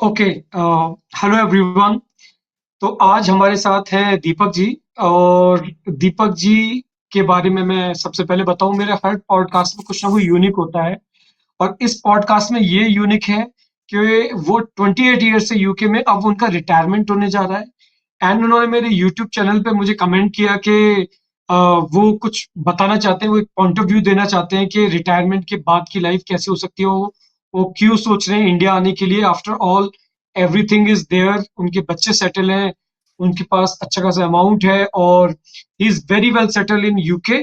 Okay. Hello everyone. तो आज हमारे साथ हैं दीपक जी। और दीपक जी के बारे में मैं सबसे पहले बताऊं, मेरे हर पॉडकास्ट में कुछ ना कुछ यूनिक होता है। और इस पॉडकास्ट में ये यूनिक है कि वो 28 ईयर से यूके में, अब उनका रिटायरमेंट होने जा रहा है। एंड उन्होंने मेरे यूट्यूब चैनल पे मुझे कमेंट किया कि वो कुछ बताना चाहते हैं, वो एक पॉइंट ऑफ व्यू देना चाहते हैं कि रिटायरमेंट के बाद की लाइफ कैसे हो सकती है। वो क्यों सोच रहे हैं इंडिया आने के लिए। After all everything is there, उनके बच्चे सेटल हैं, उनके पास अच्छा खासा अमाउंट है, और he is very well settle in UK.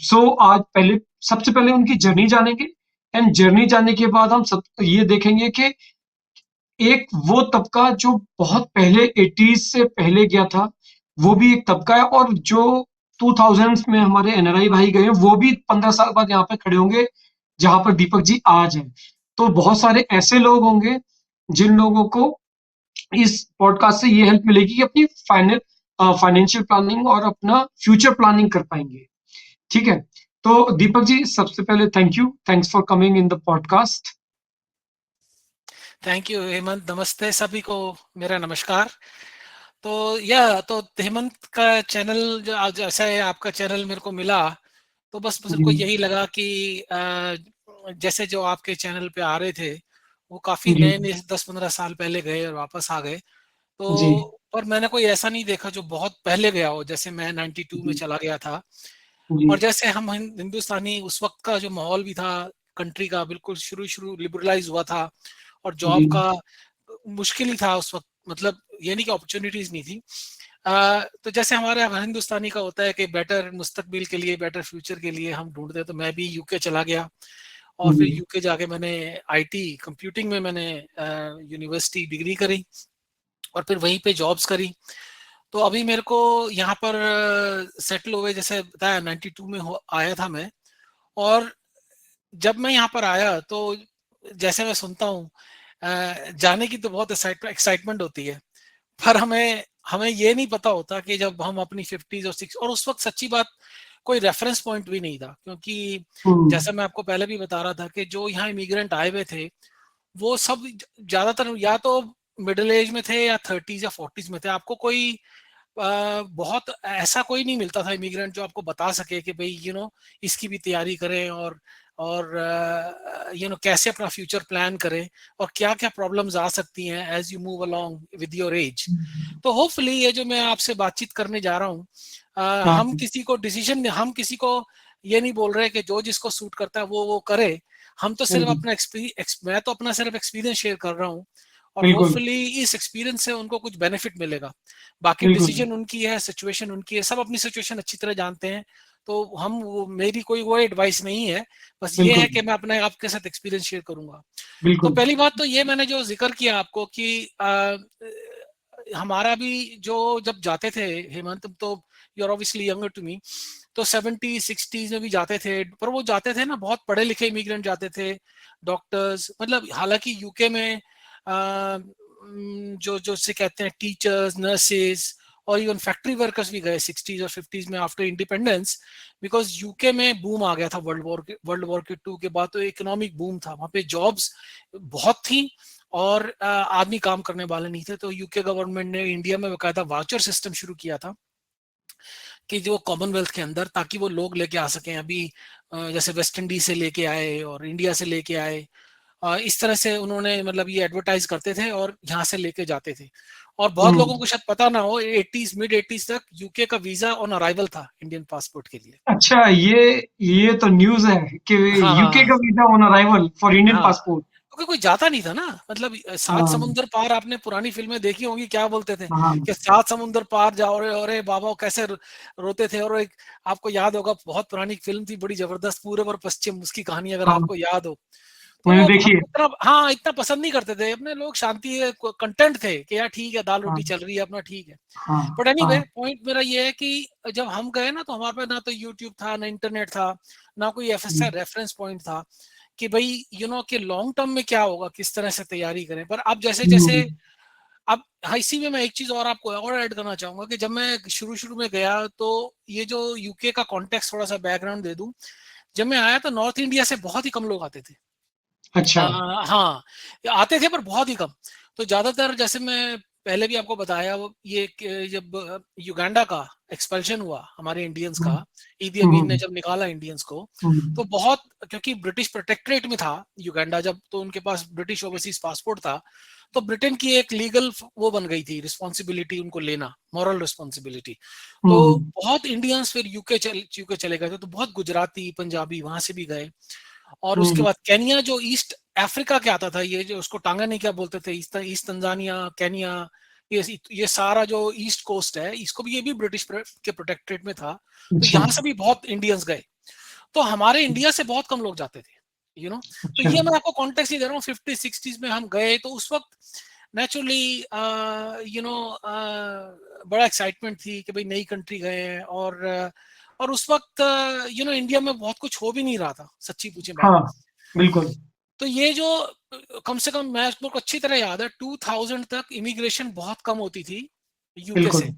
So आज पहले सबसे पहले उनकी जर्नी जानेंगे। एंड जर्नी जानने के बाद हम सब ये देखेंगे कि एक वो तबका जो बहुत पहले 80s से पहले गया था, वो भी एक तबका है। और जो 2000s में हमारे एनआरआई भाई गए हैं, वो भी 15 साल बाद यहाँ पे खड़े होंगे जहां पर दीपक जी आज हैं। तो बहुत सारे ऐसे लोग होंगे जिन लोगों को इस पॉडकास्ट से ये हेल्प मिलेगी कि अपनी फाइनेंशियल प्लानिंग और अपना फ्यूचर प्लानिंग कर पाएंगे। ठीक है। तो दीपक जी, सबसे पहले thank you, thanks for coming in the podcast. Thank you Hemant. नमस्ते सभी को, मेरा नमस्कार। तो हेमंत का चैनल जो आज ऐसा है, आपका चैनल मेरे को मिला तो बस मेरे को जी। यही लगा कि जैसे जो आपके चैनल पे आ रहे थे वो काफी जी। नए नए 10-15 साल पहले गए और वापस आ गए। जी। तो पर मैंने कोई ऐसा नहीं देखा जो बहुत पहले गया हो, जैसे मैं 92 में जी। चला गया था। जी। और जैसे हम हिंदुस्तानी उस वक्त का जो माहौल भी था कंट्री का, बिल्कुल शुरू शुरू लिबरलाइज हुआ था और जी। जॉब का मुश्किल ही था उस वक्त, मतलब ये नहीं कि अपॉर्चुनिटीज नहीं थी। तो जैसे हमारे यहाँ हिंदुस्तानी का होता है कि बेटर मुस्तकबिल के लिए, बेटर फ्यूचर के लिए हम ढूंढते हैं, तो मैं भी यूके चला गया। और फिर जी। यूके जाके मैंने आईटी कंप्यूटिंग में मैंने यूनिवर्सिटी डिग्री करी और फिर वहीं पे जॉब्स करी। तो अभी मेरे को यहाँ पर सेटल हुए, जैसे बताया 92 में आया था मैं। और जब मैं यहाँ पर आया तो जैसे मैं सुनता हूँ जाने की तो बहुत एक्साइटमेंट होती है, पर हमें हमें ये नहीं पता होता कि जब हम अपनी 50s और 60, और उस वक्त सच्ची बात कोई रेफरेंस पॉइंट भी नहीं था, क्योंकि हम्म। जैसा मैं आपको पहले भी बता रहा था कि जो यहाँ इमिग्रेंट आए हुए थे वो सब ज्यादातर या तो मिडिल एज में थे या 30s या 40s में थे। आपको कोई बहुत ऐसा कोई नहीं मिलता था इमिग्रेंट जो आपको बता सके कि भाई इसकी भी तैयारी करें और कैसे अपना फ्यूचर प्लान करें और क्या क्या प्रॉब्लम्स आ सकती हैं as you move along with your age. तो होपफुली ये जो मैं आपसे बातचीत करने जा रहा हूँ, हाँ। हम किसी को ये नहीं बोल रहे कि जो जिसको सूट करता है वो करे। हम तो सिर्फ बिल्कुल। अपना मैं तो अपना सिर्फ एक्सपीरियंस शेयर कर रहा हूँ और बिल्कुल। होपफुली इस एक्सपीरियंस से उनको कुछ बेनिफिट मिलेगा। बाकी बिल्कुल। डिसीजन उनकी है, सिचुएशन उनकी है, सब अपनी सिचुएशन अच्छी तरह जानते हैं। तो मेरी कोई वो एडवाइस नहीं है, बस ये है बिल्कुल। कि मैं अपने आपके साथ एक्सपीरियंस शेयर करूंगा। तो बिल्कुल। पहली बात तो ये, मैंने जो जिक्र किया आपको कि हमारा भी जो जब जाते थे हेमंत, तो you are obviously younger to me, तो 70s 60s में भी जाते थे, पर वो जाते थे ना बहुत पढ़े लिखे इमिग्रेंट जाते थे, डॉक्टर्स, मतलब हालांकि यूके में जो जो से कहते हैं टीचर्स, नर्सेस और इवन फैक्ट्री वर्कर्स भी गए 60s और 50s में आफ्टर इंडिपेंडेंस। बिकॉज यूके में बूम आ गया था वर्ल्ड वॉर के 2 के बाद, तो इकोनॉमिक बूम था वहां पे, जॉब्स बहुत थी और आदमी काम करने वाले नहीं थे। तो यूके गवर्नमेंट ने इंडिया में बकायदा वाउचर सिस्टम शुरू किया था कि जो कॉमनवेल्थ के अंदर, ताकि वो लोग लेके आ सकें। अभी जैसे वेस्ट इंडीज से लेके आए और इंडिया से लेके आए, इस तरह से उन्होंने, मतलब ये एडवर्टाइज करते थे और यहाँ से लेके जाते थे। और बहुत हम्म। लोगों को शायद पता ना हो, 80s मिड 80s तक यूके का वीजा ऑन अराइवल था इंडियन पासपोर्ट के लिए। अच्छा, ये तो न्यूज़ है कि हाँ यूके हाँ का visa on arrival for Indian हाँ। पासपोर्ट। क्योंकि कोई जाता नहीं था ना, मतलब सात हाँ। समुंदर पार, आपने पुरानी फिल्में देखी होंगी, क्या बोलते थे हाँ। कि सात समुंदर पार जाओ रे, अरे बाबा वो कैसे रोते थे। और एक आपको याद होगा, बहुत पुरानी फिल्म थी बड़ी जबरदस्त, पूरब और पश्चिम, उसकी कहानी अगर हाँ। आपको याद हो। तो मैंने वो देखी हम है। इतना, हाँ, इतना पसंद नहीं करते थे, अपने लोग शांति कंटेंट थे कि यार ठीक है, दाल रोटी हाँ। चल रही है अपना, ठीक है। हाँ। बट एनीवे, हाँ। पॉइंट मेरा ये है कि जब हम गए ना, तो हमारे पास ना तो यूट्यूब था, ना इंटरनेट था, ना कोई एफएसआर हम्म। रेफरेंस पॉइंट था कि भाई कि लॉन्ग टर्म में क्या होगा, किस तरह से तैयारी करें। पर अब जैसे जैसे, हम्म। अब हाँ, इसी में मैं एक चीज और आपको और ऐड करना चाहूंगा कि जब मैं शुरू शुरू में गया, तो ये जो यूके का कॉन्टेक्स्ट थोड़ा सा बैकग्राउंड दे दूं। जब मैं आया तो नॉर्थ इंडिया से बहुत ही कम लोग आते थे। अच्छा। हाँ, आते थे पर बहुत ही कम। तो ज्यादातर जैसे मैं पहले भी आपको बताया, ये जब युगांडा का एक्सपल्शन हुआ हमारे इंडियंस का, हम्म, ईदी अमीन ने हम्म, जब निकाला इंडियंस को, हम्म, तो बहुत, क्योंकि ब्रिटिश प्रोटेक्टरेट में था युगांडा जब, तो उनके पास ब्रिटिश ओवरसीज पासपोर्ट था, तो ब्रिटेन की एक लीगल वो बन गई थी रिस्पॉन्सिबिलिटी उनको लेना, मॉरल रिस्पॉन्सिबिलिटी। तो हम्म, बहुत इंडियंस फिर यूके चले गए थे, तो बहुत गुजराती पंजाबी वहां से भी गए। और उसके हम्म, बाद केनिया जो ईस्ट अफ्रीका के आता था, ये जो उसको टांगानिका बोलते थे, ईस्ट तंजानिया, केनिया, ये सारा जो ईस्ट कोस्ट है, इसको भी, ये भी ब्रिटिश के प्रोटेक्टरेट में था। तो अच्छा, यहाँ से भी बहुत इंडियंस गए। तो हमारे इंडिया से बहुत कम लोग जाते थे, तो अच्छा, ये मैं आपको कॉन्टेक्स्ट ही दे रहा हूँ। 50 60s में हम गए, तो उस वक्त नेचुरली बड़ा एक्साइटमेंट थी कि भाई नई कंट्री गए हैं। और उस वक्त इंडिया में बहुत कुछ हो भी नहीं रहा था, सच्ची पूछे बात। हाँ, बिल्कुल, तो ये जो कम से कम मैं को अच्छी तरह याद है, 2000 तक इमिग्रेशन बहुत कम होती थी यूके बिल्कुल, से। और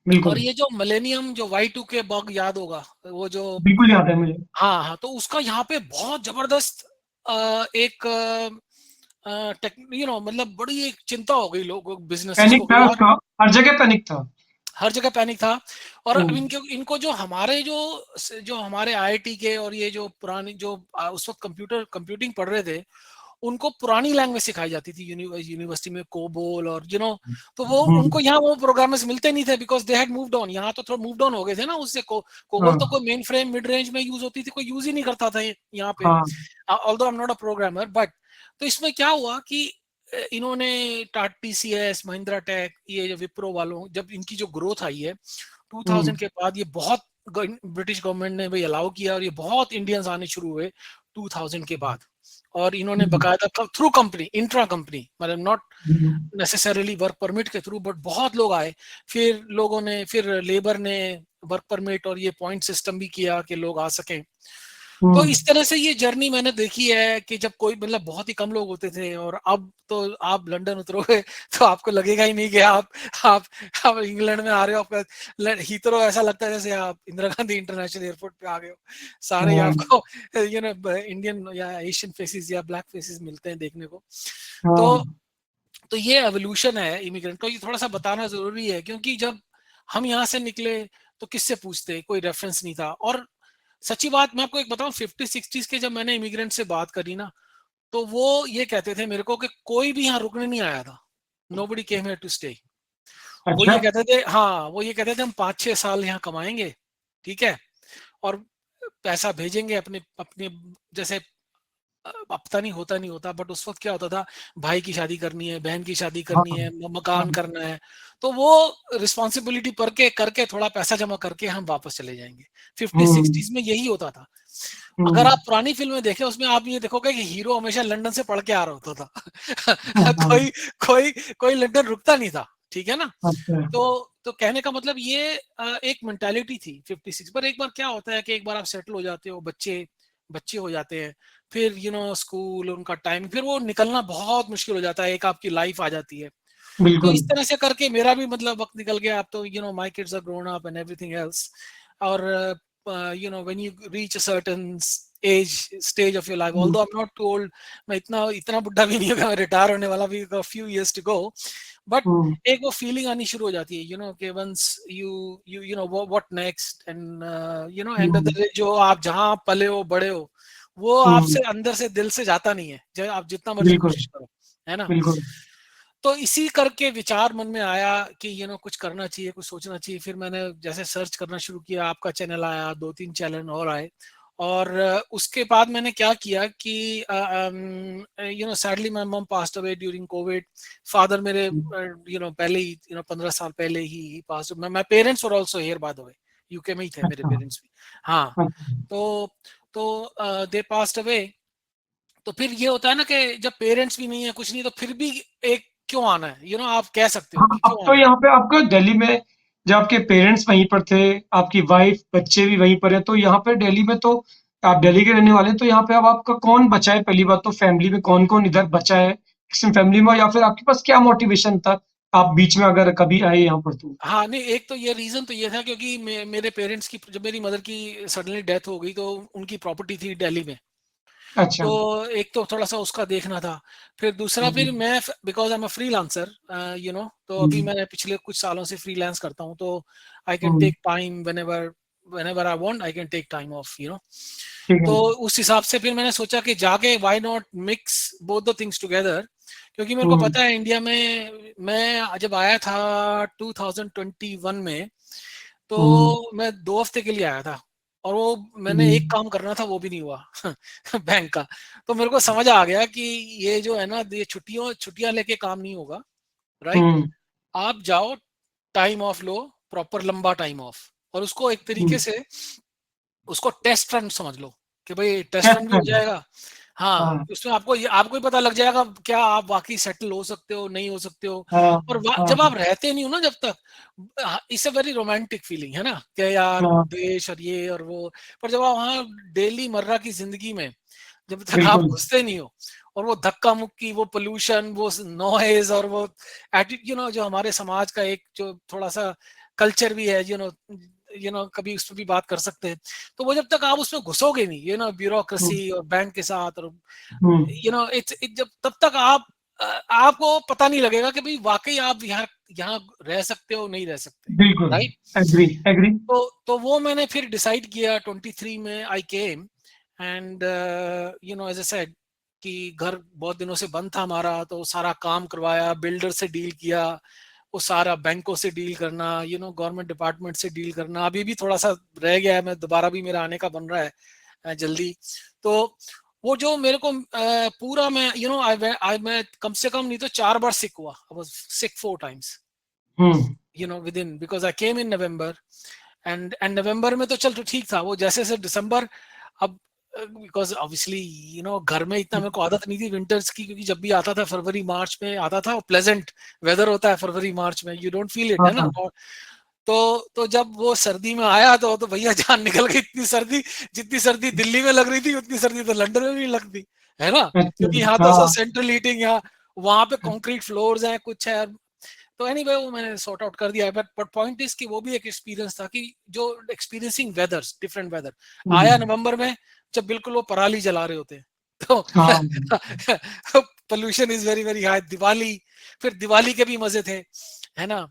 बिल्कुल, ये जो मिलेनियम, जो Y2K बग याद होगा, वो जो, बिल्कुल याद है मुझे। हाँ हाँ, तो उसका यहाँ पे बहुत जबरदस्त एक मतलब बड़ी एक चिंता हो गई लोगों, बिजनेसेस पैनिक को, था यार। उसका, हर जगह पैनिक था। हर जगह पैनिक था। और अब हम्म, इनको जो हमारे जो हमारे आईआईटी के, और ये जो पुरानी जो उस वक्त कंप्यूटिंग पढ़ रहे थे, उनको पुरानी लैंग्वेज सिखाई जाती थी यूनिवर्सिटी में, कोबोल और तो वो हम्म, उनको यहाँ वो प्रोग्रामर्स मिलते नहीं थे, because they had moved on. यहाँ तो थोड़ा मूव्ड ऑन हो गए थे ना उससे। कोबोल तो हाँ, कोई मेन फ्रेम मिड रेंज में यूज होती थी, कोई यूज ही नहीं करता था यहाँ पे। हाँ, although I am not a programmer, but तो इसमें क्या हुआ कि इन्होंने टीसीएस, महिंद्रा टेक, ये जो विप्रो वालों, जब इनकी जो ग्रोथ आई है 2000 हम्म, के बाद, ये बहुत ब्रिटिश गवर्नमेंट ने भाई अलाउ किया, और ये बहुत इंडियंस आने शुरू हुए 2000 के बाद। और इन्होंने हम्म, बकायदा थ्रू कंपनी, इंट्रा कंपनी, मतलब not hmm, necessarily work permit के थ्रू, बट बहुत लोग आए। फिर लोगों ने, फिर लेबर ने वर्क परमिट और ये पॉइंट सिस्टम भी किया कि लोग आ सकें। तो हम्म, इस तरह से ये जर्नी मैंने देखी है कि जब कोई, मतलब बहुत ही कम लोग होते थे, और अब तो आप लंदन उतरोगे तो आपको लगेगा ही नहीं कि आप आप इंग्लैंड में आ रहे हो। आपका हीथ्रो ऐसा लगता है जैसे आप इंदिरा गांधी इंटरनेशनल एयरपोर्ट पे आ गए हो। सारे ही हम्म, आपको इंडियन या एशियन फेसेस या ब्लैक फेसेस मिलते हैं देखने को। तो हाँ, तो ये एवोल्यूशन है इमिग्रेंट को, ये थोड़ा सा बताना जरूरी है, क्योंकि जब हम यहाँ से निकले तो किससे पूछते, कोई रेफरेंस नहीं था। और सच्ची बात मैं आपको एक बताऊं, 50 60s के जब मैंने इमिग्रेंट से बात करी ना, तो वो ये कहते थे मेरे को कि कोई भी यहाँ रुकने नहीं आया था, nobody came here to stay। वो अच्छा, ये कहते थे, हाँ, वो ये कहते थे हम 5 6 साल यहाँ कमाएंगे, ठीक है, और पैसा भेजेंगे अपने अपने, जैसे अब पता नहीं होता नहीं होता, बट उस वक्त क्या होता था, भाई की शादी करनी है, बहन की शादी हाँ, करनी है, मकान हाँ, करना है, तो वो रिस्पॉन्सिबिलिटी पर के करके थोड़ा पैसा जमा करके हम वापस चले जाएंगे। 50 60s हम्म, में यही होता था। अगर हम्म, आप पुरानी फिल्में देखें, उसमें आप ये देखोगे कि हीरो हमेशा लंदन से पढ़ के आ रहा होता हाँ, था। हाँ, कोई कोई कोई लंदन रुकता नहीं था, ठीक है ना। अच्छा, तो कहने का मतलब ये एक मेंटालिटी थी 56 पर। एक बार क्या होता है कि एक बार आप सेटल हो जाते हो, बच्चे बच्चे हो जाते हैं, फिर स्कूल, उनका टाइम, फिर वो निकलना बहुत मुश्किल हो जाता है, एक आपकी लाइफ आ जाती है। तो बिल्कुल, इस तरह से करके मेरा भी मतलब वक्त निकल गया। अब तो my kids are grown up and everything else. और when you reach a certain age, stage of your life, hmm, although I am not too old, मैं इतना इतना बुढ़ा भी नहीं हूँ, मैं रिटायर होने वाला भी, few years to go, but hmm, एक वो फीलिंग आनी शुरू हो जाती है, कि once you you you know what next, and end of the hmm, day जो आप जहां पले हो, बड़े हो, वो हम्म, आपसे अंदर से, दिल से जाता नहीं है, चाहे आप जितना मर्जी बिल्कुल, कोशिश करो, है ना। बिल्कुल, तो इसी करके विचार मन में आया कि कुछ करना चाहिए, कुछ सोचना चाहिए। फिर मैंने जैसे सर्च करना शुरू किया, आपका चैनल आया, 2 3 चैनल और आए। और उसके बाद मैंने क्या किया कि sadly my mum passed away during Covid. Father मेरे पहले ही 15 साल पहले ही pass. My parents were also here by the way, UK में ही थे मेरे अच्छा, पेरेंट्स भी। हाँ। अच्छा, तो दे पास्ड अवे। तो फिर ये होता है ना कि जब पेरेंट्स भी नहीं है, कुछ नहीं, तो फिर भी एक क्यों आना है, आप कह सकते हो हाँ, कि अब क्यों तो आना है। यहाँ पे आपका दिल्ली में जब आपके पेरेंट्स वहीं पर थे, आपकी वाइफ बच्चे भी वहीं पर है, तो यहाँ पे दिल्ली में तो आप दिल्ली के रहने वाले हैं, तो यहाँ पे अब आपका कौन बचा है? पहली बात तो फैमिली में कौन कौन इधर बचा है किसी फैमिली में, या फिर आपके पास क्या मोटिवेशन था आप बीच में अगर कभी आए यहाँ पर तो? हाँ, नहीं, एक तो ये रीजन तो ये था क्योंकि मेरे पेरेंट्स की, जब मेरी मदर की सडनली डेथ हो गई, तो उनकी प्रॉपर्टी थी दिल्ली में। अच्छा। तो एक तो थोड़ा सा उसका देखना था, फिर दूसरा फिर मैं because I am a freelancer तो अभी मैं पिछले कुछ सालों से फ्रीलांस करता हूँ, तो I can take time whenever I want, I can take time off, ठीक तो है। उस हिसाब से फिर मैंने सोचा कि जाके why not mix both the things together, क्योंकि मेरे को पता है इंडिया में मैं जब आया था 2021 में, तो मैं 2 हफ्ते के लिए आया था, और वो मैंने एक काम करना था वो भी नहीं हुआ बैंक का। तो मेरे को समझ आ गया कि ये जो है ना, ये छुट्टियां लेके काम नहीं होगा, राइट। आप जाओ, टाइम ऑफ लो, प्रॉपर लंबा टाइम ऑफ, और उसको एक तरीके से उसको टेस्ट रन समझ लो कि भाई टेस्ट रन भी हो जाएगा। हाँ, हाँ उसमें आपको ही पता लग जाएगा क्या आप वाकई सेटल हो सकते हो, नहीं हो सकते हो। हाँ और हाँ जब आप रहते नहीं हो ना जब तक, it's a very romantic feeling है ना, कि यार हाँ, देश और ये और वो। पर जब आप वहाँ डेली मर्रा की जिंदगी में जब तक आप बिल्कुल। घुसते नहीं हो, और वो धक्का मुक्की, वो पोल्यूशन, वो नॉइज, और वो एटीट्यूड, जो हमारे समाज का एक जो थोड़ा सा कल्चर भी है, कभी उस पर भी बात कर सकते हैं। तो वो जब तक आप उसमें घुसोगे नहीं, ब्यूरोक्रेसी और बैंक के साथ, और इट्स जब तब तक आपको पता नहीं लगेगा कि भाई वाकई आप यहाँ यहाँ रह सकते हो, नहीं रह सकते, बिल्कुल। राइट। Agree agree. तो वो मैंने फिर डिसाइड किया 23 में I came, and as I said कि घर बहुत दिनों से बंद था हमारा, तो सारा काम करवाया, बिल्डर से डील किया, वो सारा बैंकों से डील करना, गवर्नमेंट डिपार्टमेंट से डील करना, अभी भी थोड़ा सा रह गया है, मैं दोबारा भी मेरा आने का बन रहा है जल्दी। तो वो जो मेरे को पूरा मैं आई मैं कम से कम नहीं तो 4 बार सिक हुआ, I was sick 4 times, with in, because I came in November, and November में तो चल तो ठीक था, वो जैसे जैसे दिसंबर, अब बिकॉज ऑब्वियसली घर में इतना मेरे को आदत नहीं थी विंटर्स की, क्योंकि जब भी आता था फरवरी मार्च में आता था, प्लेजेंट वेदर होता है फरवरी मार्च में, यू डोंट फील इट, है ना। हाँ और तो जब वो सर्दी में आया तो भैया जान निकल गई, इतनी सर्दी, जितनी सर्दी दिल्ली में लग रही थी उतनी सर्दी तो लंदन में भी नहीं लगती, है ना, क्योंकि यहाँ अच्छा। तो सब हाँ। सेंट्रल हीटिंग, यहाँ वहां पे कंक्रीट फ्लोर्स हैं, कुछ है। तो एनीवे वो मैंने सॉर्ट आउट कर दिया है, बट पॉइंट इज कि वो भी एक एक्सपीरियंस था, कि जो एक्सपीरियंसिंग वेदर्स, डिफरेंट वेदर आया नवंबर में, जब बिल्कुल वो पराली जला रहे होते हैं, तो हाँ pollution is very very high. Diwali, फिर दिवाली के भी मजे थे, है ना।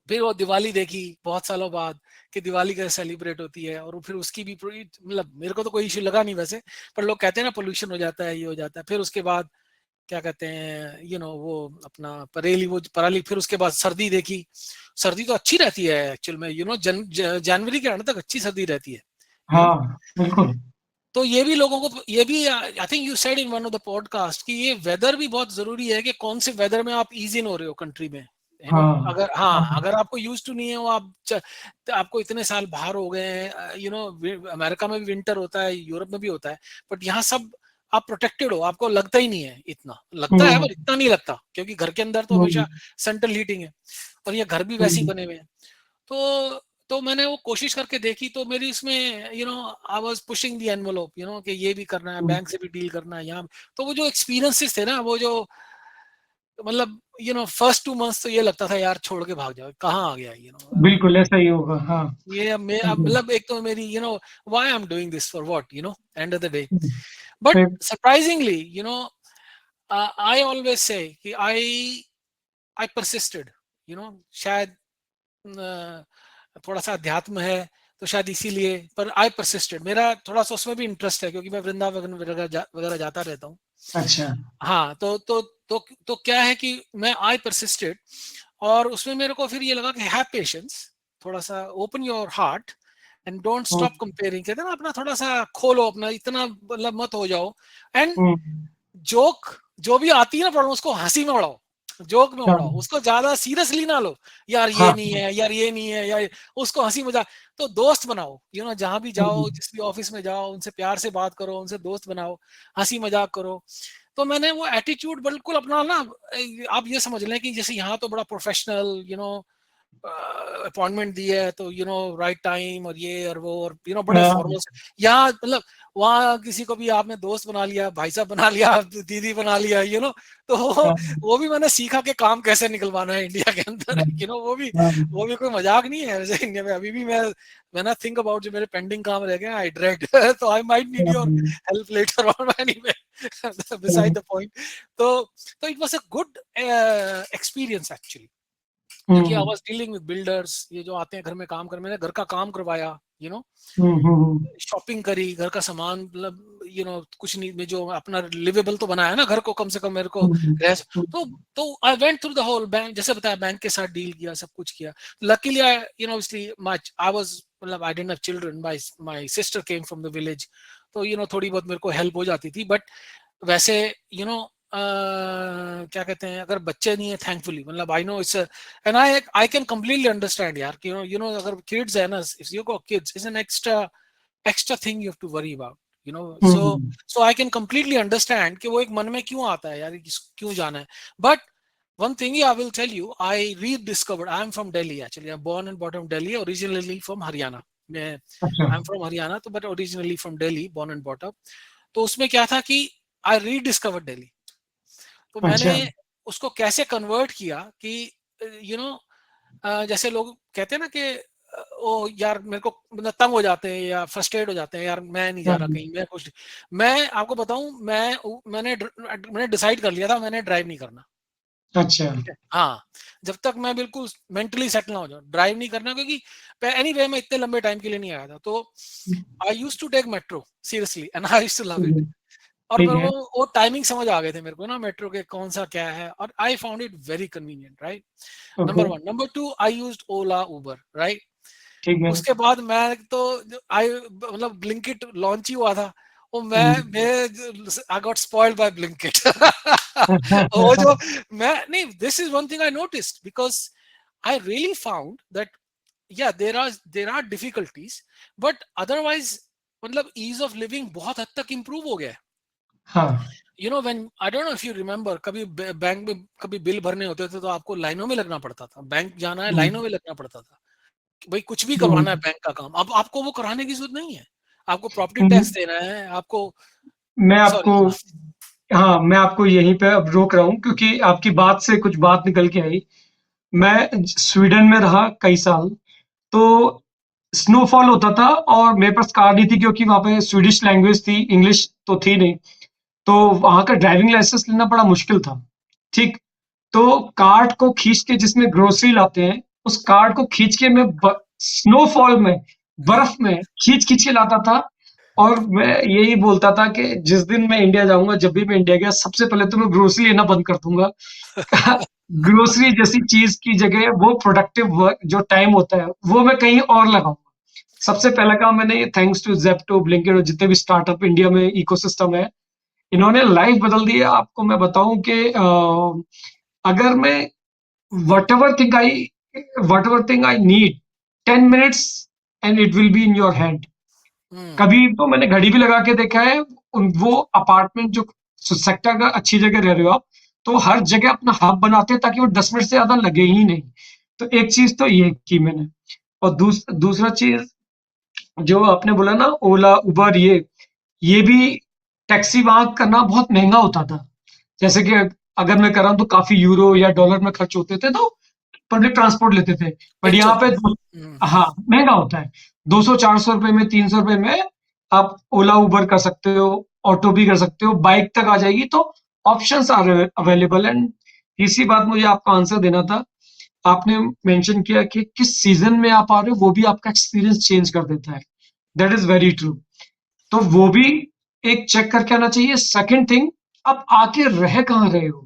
फिर वो दिवाली देखी बहुत सालों बाद कि दिवाली कैसे सेलिब्रेट होती है, और फिर उसकी भी मतलब मेरे को तो कोई इश्यू लगा नहीं वैसे, पर लोग कहते हैं ना पोल्यूशन हो जाता है, ये हो जाता है। फिर उसके बाद क्या कहते हैं, वो अपना परेली, वो पराली, फिर उसके बाद सर्दी देखी। सर्दी तो अच्छी रहती है एक्चुअल में, जनवरी के अंत तक अच्छी सर्दी रहती है, यू नो हाँ बिल्कुल। तो ये भी लोगों को, ये भी I think you said in one of the podcast कि ये वेदर भी बहुत जरूरी है, कि कौन से वेदर में आप इज इन हो रहे हो कंट्री में, हाँ अगर हाँ अगर आपको यूज टू नहीं है वो, तो आपको इतने साल बाहर हो गए हैं, अमेरिका में भी विंटर होता है, यूरोप में भी होता है, बट यहाँ सब आप प्रोटेक्टेड हो, आपको लगता ही नहीं है, इतना लगता है हम्म, पर इतना नहीं लगता, क्योंकि घर के अंदर तो हम्म, हमेशा सेंट्रल हीटिंग है, और ये घर भी वैसे ही हम्म, बने हुए हैं। तो मैंने वो कोशिश करके देखी, तो मेरी इसमें I was pushing the envelope, कि ये भी करना है, हम्म, बैंक से भी डील करना है यहाँ। तो वो जो एक्सपीरियंसेस थे ना, वो जो मतलब फर्स्ट 2 मंथ्स तो ये लगता था यार छोड़ के भाग जाओ, कहाँ आ गया, बिल्कुल ऐसा ही होगा। हाँ। ये अब हम्म, मतलब एक तो मेरी why I am doing this for what, and of the day. But फिर। सरप्राइजिंगली आई ऑलवेज से कि आई परसिस्टेड, शायद थोड़ा सा अध्यात्म है, तो शायद इसीलिए, पर आई परसिस्टेड, मेरा थोड़ा सा उसमें भी इंटरेस्ट है, क्योंकि मैं वृंदावन वगैरह जाता रहता हूँ। अच्छा। हाँ, तो क्या है कि मैं आई परसिस्टेड, और उसमें मेरे को फिर ये लगा कि हैव पेशेंस, थोड़ा सा open your heart and don't hmm, stop comparing, कहते हैं ना, अपना थोड़ा सा खोलो, अपना इतना मतलब मत हो जाओ, एंड हम्म, जोक जो भी आती है ना प्रॉब्लम, उसको हंसी में उड़ाओ, जोक में हाँ उड़ाओ, उसको ज्यादा सीरियसली ना लो, यार ये हाँ, नहीं है, यार ये नहीं है, यार उसको हंसी मजाक। तो दोस्त बनाओ, जहां भी जाओ, हम्म, जिस भी ऑफिस में जाओ, उनसे प्यार से बात करो, उनसे दोस्त बनाओ, हंसी मजाक करो। तो मैंने वो एटीट्यूड बिल्कुल अपना ना, आप ये समझ लें कि जैसे यहाँ तो बड़ा प्रोफेशनल, अपॉइंटमेंट दी है तो राइट टाइम और ये और वो और बड़े हाँ, फॉर्मल से। यहाँ मतलब वहाँ किसी को भी आपने दोस्त बना लिया, भाई साहब बना लिया, दीदी बना लिया, तो हाँ, वो भी मैंने सीखा कि काम कैसे निकलवाना है इंडिया के अंदर। हाँ, हाँ, वो भी कोई मजाक नहीं है वैसे इंडिया में। अभी भी मैं व्हेन आई थिंक अबाउट जो मेरे पेंडिंग काम रह गए, आई ड्रेड तो आई माइट नीड योर हाँ, हेल्प लेटर ऑन एनीवे हाँ, बिसाइड द पॉइंट। तो it was a good experience actually, क्योंकि आई हम्म, वाज डीलिंग विद बिल्डर्स, ये जो आते हैं घर में काम कर, मैंने घर का काम करवाया, शॉपिंग करी, घर का सामान, मतलब कुछ नहीं में जो अपना लिवेबल तो बनाया ना घर को, कम से कम मेरे को हम्म, रह। तो I went through the whole bank, जैसे बताया बैंक के साथ डील किया, सब कुछ किया। Luckily I obviously much I was, मतलब I didn't have children, my sister came from the village, तो थोड़ी बहुत मेरे को हेल्प हो जाती थी। बट वैसे क्या कहते हैं, अगर बच्चे नहीं है, थैंकफुली, मतलब I know it's, and I can completely understand यार कि अगर किड्स है ना, if you go kids is an extra thing you have to worry about, so hmm, I can completely understand कि वो एक मन में क्यों आता है यार, क्यों जाना है। But one thing I will tell you, I rediscovered, I am from Delhi actually, I'm born and brought up in Delhi, originally from Haryana, अच्छा, I'm from Haryana, तो but originally from Delhi, born and brought up। तो उसमें क्या था कि आई rediscover Delhi. तो मैंने अच्छा, उसको कैसे कन्वर्ट किया कि यू नो जैसे लोग कहते हैं ना कि ओ यार मेरे को मतलब तंग हो जाते हैं या फ्रस्ट्रेट हो जाते हैं, यार मैं नहीं जा हाँ, रहा कहीं, मैं कुछ, मैं आपको बताऊं, मैंने डिसाइड कर लिया था, मैंने ड्राइव नहीं करना। अच्छा, ठीक है, हाँ, जब तक मैं बिल्कुल मेंटली सेटल ना हो जाऊं, ड्राइव नहीं करना, क्योंकि एनीवे मैं इतने लंबे टाइम के लिए नहीं आया था। तो I used to take metro seriously and I used to love ठीक इट। है, और ठीक मेरे है, को वो टाइमिंग समझ आ गए थे मेरे को ना, मेट्रो के कौन सा क्या है, और I found it very convenient, right. Okay, number one, number two, I used Ola Uber, right. ठीक है, उसके बाद मैं तो आई मतलब ब्लिंकिट लॉन्च ही हुआ था, वो हम्म, मैं I got spoiled bye Blinkit. वो जो मैं नहीं, this is one thing I noticed, because I really found that yeah there are difficulties, but otherwise मतलब ease of living बहुत हद तक improve हो गया है। हाँ, when I don't know if you remember, कभी बैंक में कभी बिल भरने होते थे तो आपको लाइनों में लगना पड़ता था, बैंक जाना है हम्म, लाइनों में लगना पड़ता था कि भाई कुछ भी करवाना है हम्म, बैंक का काम, अब आपको वो कराने की जरूरत नहीं है। आपको प्रॉपर्टी हम्म, टैक्स देना है आपको। मैं सॉरी। आपको हाँ, मैं आपको यहीं पे अब रोक रहा हूँ क्योंकि आपकी बात से कुछ बात निकल के आई। मैं स्वीडन में रहा कई साल, तो स्नोफॉल होता था और मेरे पास कार नहीं थी क्योंकि वहाँ पे स्वीडिश लैंग्वेज थी, इंग्लिश तो थी नहीं। तो वहाँ का ड्राइविंग लाइसेंस लेना बड़ा मुश्किल था। ठीक, तो कार्ट को खींच के जिसमें ग्रोसरी लाते हैं, उस कार्ट को खींच के मैं स्नोफॉल में, बर्फ में खींच खींच के लाता था। और मैं यही बोलता था कि जिस दिन मैं इंडिया जाऊंगा, जब भी मैं इंडिया गया, सबसे पहले तो मैं ग्रोसरी लेना बंद कर दूंगा। ग्रोसरी जैसी चीज की जगह वो प्रोडक्टिव वर्क जो टाइम होता है वो मैं कहीं और लगाऊंगा। सबसे पहला काम मैंने, थैंक्स टू जेप्टो, ब्लिंकिट और जितने भी स्टार्टअप इंडिया में इकोसिस्टम है, इन्होंने लाइफ बदल दी है। आपको मैं बताऊं कि अगर मैं whatever thing I whatever thing I need 10 minutes and it will be in your hand। हम्म। कभी तो मैंने घड़ी भी लगा के देखा है। वो अपार्टमेंट जो सेक्टर का अच्छी जगह रह रहे हो आप, तो हर जगह अपना हब बनाते हैं ताकि वो 10 मिनट से ज्यादा लगे ही नहीं। तो एक चीज तो ये की मैंने। और दूसरा चीज जो आपने बोला ना, ओला उबर, ये भी टैक्सी वहां करना बहुत महंगा होता था। जैसे कि अगर मैं कर रहा हूँ तो काफी यूरो या डॉलर में खर्च होते थे, तो पब्लिक ट्रांसपोर्ट लेते थे। बट पिंच यहाँ होता पे है। हम्म। हाँ, महंगा होता है। 200-400 रुपए में, 300 रुपए में आप ओला उबर कर सकते हो, ऑटो भी कर सकते हो, बाइक तक आ जाएगी। तो ऑप्शंस आर अवेलेबल। एंड इसी बात मुझे आपको आंसर देना था। आपने मेंशन किया कि किस सीजन में आप आ रहे हो, वो भी आपका एक्सपीरियंस चेंज कर देता है। That is very true. तो वो भी एक चेक करके आना चाहिए। सेकंड थिंग, आप आके रह कहाँ रहे हो।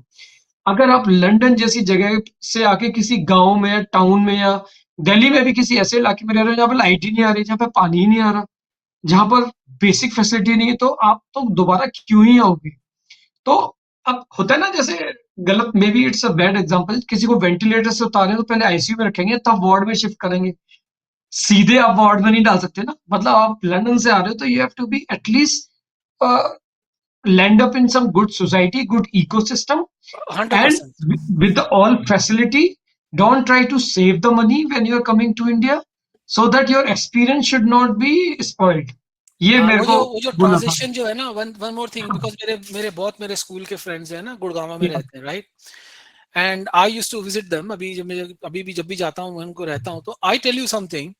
अगर आप लंदन जैसी जगह से आके किसी गांव में या टाउन में या दिल्ली में भी किसी ऐसे इलाके में रह रहे हो जहाँ पर लाइट ही नहीं आ रही, जहाँ पे पानी ही नहीं आ रहा, जहाँ पर बेसिक फैसिलिटी नहीं है, तो आप तो दोबारा क्यों ही आओगे। तो अब होता है ना, जैसे गलत, may be it's a bad example, किसी को वेंटिलेटर से उतारे तो पहले आईसीयू में रखेंगे तब वार्ड में शिफ्ट करेंगे। सीधे आप वार्ड में नहीं डाल सकते ना। मतलब आप लंदन से आ रहे हो तो you have to be at least land up in some good society, good ecosystem, and 100%। with the all facility. don't try to save the money when you are coming to India, so that your experience should not be spoiled. ये हाँ, मेरे को वो जो बोलना था। Transition जो है ना, वन मोर थिंग, बिकॉज मेरे स्कूल के फ्रेंड्स हैं ना, गुड़गांव में Yeah. रहते हैं, right? And I used to visit them, अभी भी जब भी जाता हूँ मैं उनको रहता हूँ, तो I tell you something,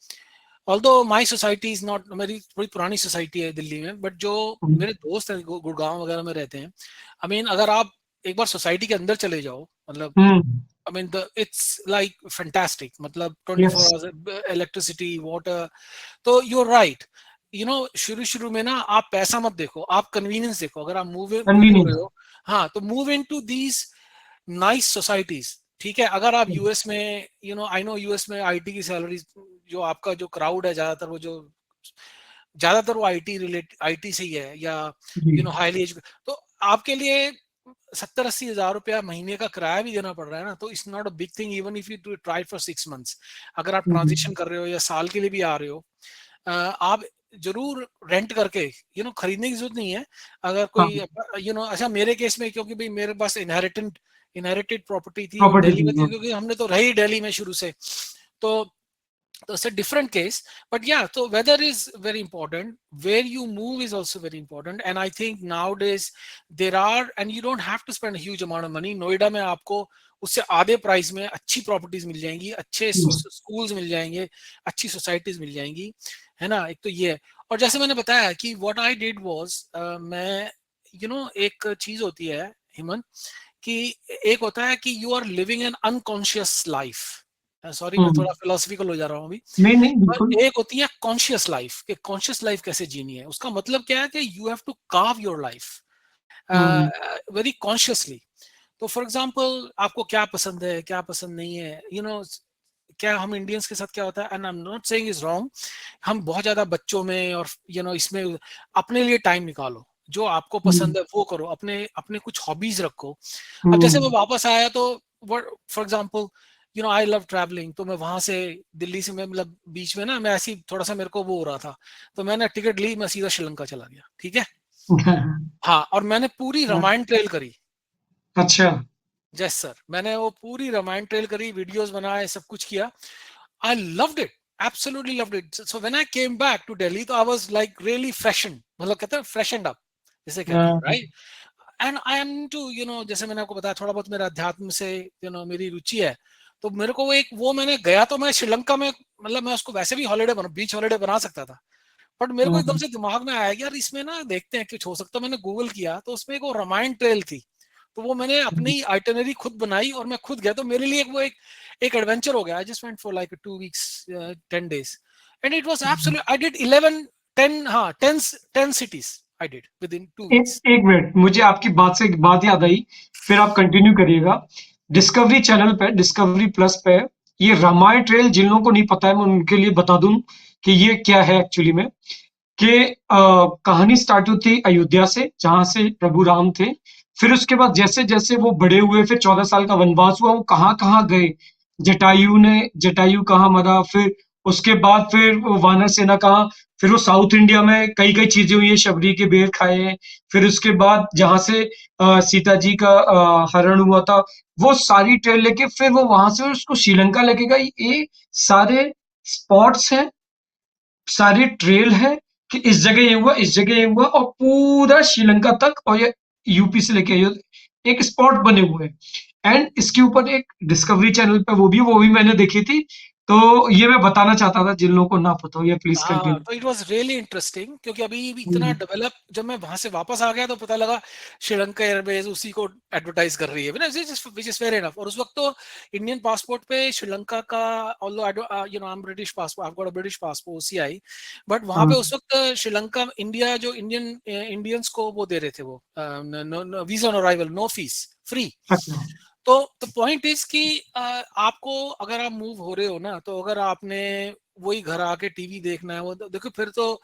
although my society is not, मेरी थोड़ी पुरानी सोसाइटी है दिल्ली में, बट जो हम्म, मेरे दोस्त हैं गुड़गांव वगैरह में रहते हैं, आई मीन अगर आप एक बार सोसाइटी के अंदर चले जाओ, मतलब हम्म, I mean, it's like fantastic. मतलब 24 yes, hours electricity, water. तो you're right. शुरू शुरू में ना आप पैसा मत देखो, आप कन्वीनियंस देखो। अगर आप मूव हो रहे convenience. हो, हाँ, तो move in to these nice societies. ठीक है, अगर आप यूएस में, आई नो यूएस में आईटी की सैलरीज, जो आपका जो क्राउड है ज्यादातर वो आईटी आईटी से ही है, या जी, हाईली तो आपके लिए 70-80 हजार रुपया महीने का किराया भी देना पड़ रहा है ना, तो it's not a big thing, even if you try for 6 months. अगर आप ट्रांजिशन कर रहे हो या साल के लिए भी आ रहे हो, आप जरूर रेंट करके, खरीदने की जरूरत नहीं है। अगर हाँ, कोई, अच्छा मेरे केस में, क्योंकि भाई मेरे पास इनहेरिटेड प्रॉपर्टी थी और प्रॉपर्टी दिल्ली की, में थी, क्योंकि हमने तो रही दिल्ली में शुरू से, तो it's a different case. But yeah, so weather is very important, where you move is also very important, and I think nowadays there are, and you don't have to spend a huge amount of money. Noida में आपको उससे आधे price में अच्छी properties मिल जाएंगी, अच्छे schools मिल जाएंगे, अच्छी सोसाइटीज मिल जाएंगी, है ना? एक तो ये है। और जैसे मैंने बताया कि व्हाट आई डिड वाज, मैं एक चीज होती है हिमन, कि एक होता है कि you are living an unconscious life. Sorry, मैं हम्म, थोड़ा फिलोसफिकल हो जा रहा हूँ अभी। नहीं नहीं पर बिल्कुल। एक होती है कॉन्शियस लाइफ, कि कॉन्शियस लाइफ कैसे जीनी है। उसका मतलब क्या है कि you have to carve your life hmm, very consciously. तो फॉर एग्जांपल, आपको क्या पसंद है, क्या पसंद नहीं है, क्या हम इंडियंस के साथ क्या होता है, and I am not saying is wrong, हम बहुत ज्यादा बच्चों में और इसमें अपने लिए टाइम निकालो, जो आपको हम्म, पसंद है वो करो, अपने अपने कुछ हॉबीज रखो। अब जैसे मैं हम्म, वापस आया तो, for example, I love travelling, तो मैं वहां से, दिल्ली से, मैं मतलब बीच में ना, मैं ऐसी थोड़ा सा मेरे को वो हो रहा था, तो मैंने टिकट ली, मैं सीधा श्रीलंका चला गया। ठीक है, हाँ, और मैंने पूरी रामायण ट्रेल करी। अच्छा। यस सर, मैंने वो पूरी रामायण ट्रेल करी, वीडियोस बनाए, सब कुछ किया। I loved it, absolutely loved it. So when I came back to Delhi, तो I was like really freshen, मतलब कहते हैं फ्रेशनड अप, जिसे कहते हैं, right? And I am too, जैसे मैंने आपको बताया, थोड़ा बहुत मेरा अध्यात्म से, मेरी रुचि है। तो मेरे को वो मैंने गया, तो मैं श्रीलंका में, मतलब मैं उसको वैसे भी हॉलिडे बना, बीच हॉलिडे बना सकता था, बट मेरे को एकदम से दिमाग में आया कि यार इसमें ना देखते हैं कुछ हो सकता है। मैंने गूगल किया, तो उसमें एक वो रामायण ट्रेल थी, तो वो मैंने अपनी आइटनरी खुद बनाई और मैं खुद गया। तो मेरे लिए एक एडवेंचर हो गया। I just went for like 2 weeks, 10 days, and it was absolute, I did 11 10 हाँ 10 cities I did with in 2 weeks। एक मिनट, मुझे आपकी बात से एक बात याद आई, फिर आप कंटिन्यू करिएगा। डिस्कवरी चैनल पे, डिस्कवरी प्लस पे, ये रामायण ट्रेल, जिन लोगों को नहीं पता है मैं उनके लिए बता दूं कि ये क्या है एक्चुअली में। कि कहानी स्टार्ट होती अयोध्या से, जहां से प्रभु राम थे। फिर उसके बाद जैसे जैसे वो बड़े हुए, फिर 14 साल का वनवास हुआ, वो कहाँ कहाँ गए, जटायु कहाँ मरा, फिर उसके बाद फिर वो वानर सेना कहाँ, फिर वो साउथ इंडिया में कई कई चीजें हुई है, शबरी के बेर खाए हैं। फिर उसके बाद जहां से सीता जी का हरण हुआ था, वो सारी ट्रेल लेके फिर वो वहां से उसको श्रीलंका लेके गए। ये सारे स्पॉट्स हैं, सारी ट्रेल है कि इस जगह ये हुआ, इस जगह ये हुआ, और पूरा श्रीलंका तक, और ये यूपी से लेके एक स्पॉट बने हुए हैं। एंड इसके ऊपर एक डिस्कवरी चैनल पे वो भी मैंने देखी थी। तो ये मैं बताना चाहता था, जिन लोगों को ना पता हो, ये प्लीज हाँ, कंटिन्यू। तो इट वाज रियली इंटरेस्टिंग, क्योंकि अभी भी इतना डेवलप, जब मैं वहां से वापस आ गया तो पता लगा श्रीलंका एयरवेज उसी को एडवर्टाइज कर रही है, विच इज फेयर इनफ। और उस वक्त तो इंडियन पासपोर्ट पे श्रीलंका का, although I M British passport, I got a British passport, OCI, but वहां पे उस वक्त श्रीलंका, इंडिया जो इंडियंस को वो दे रहे थे, वो visa on arrival, no fees, free. अच्छा। तो द पॉइंट इज कि आपको, अगर आप मूव हो रहे हो ना, तो अगर आपने वही घर आके टीवी देखना है, वो देखो, फिर तो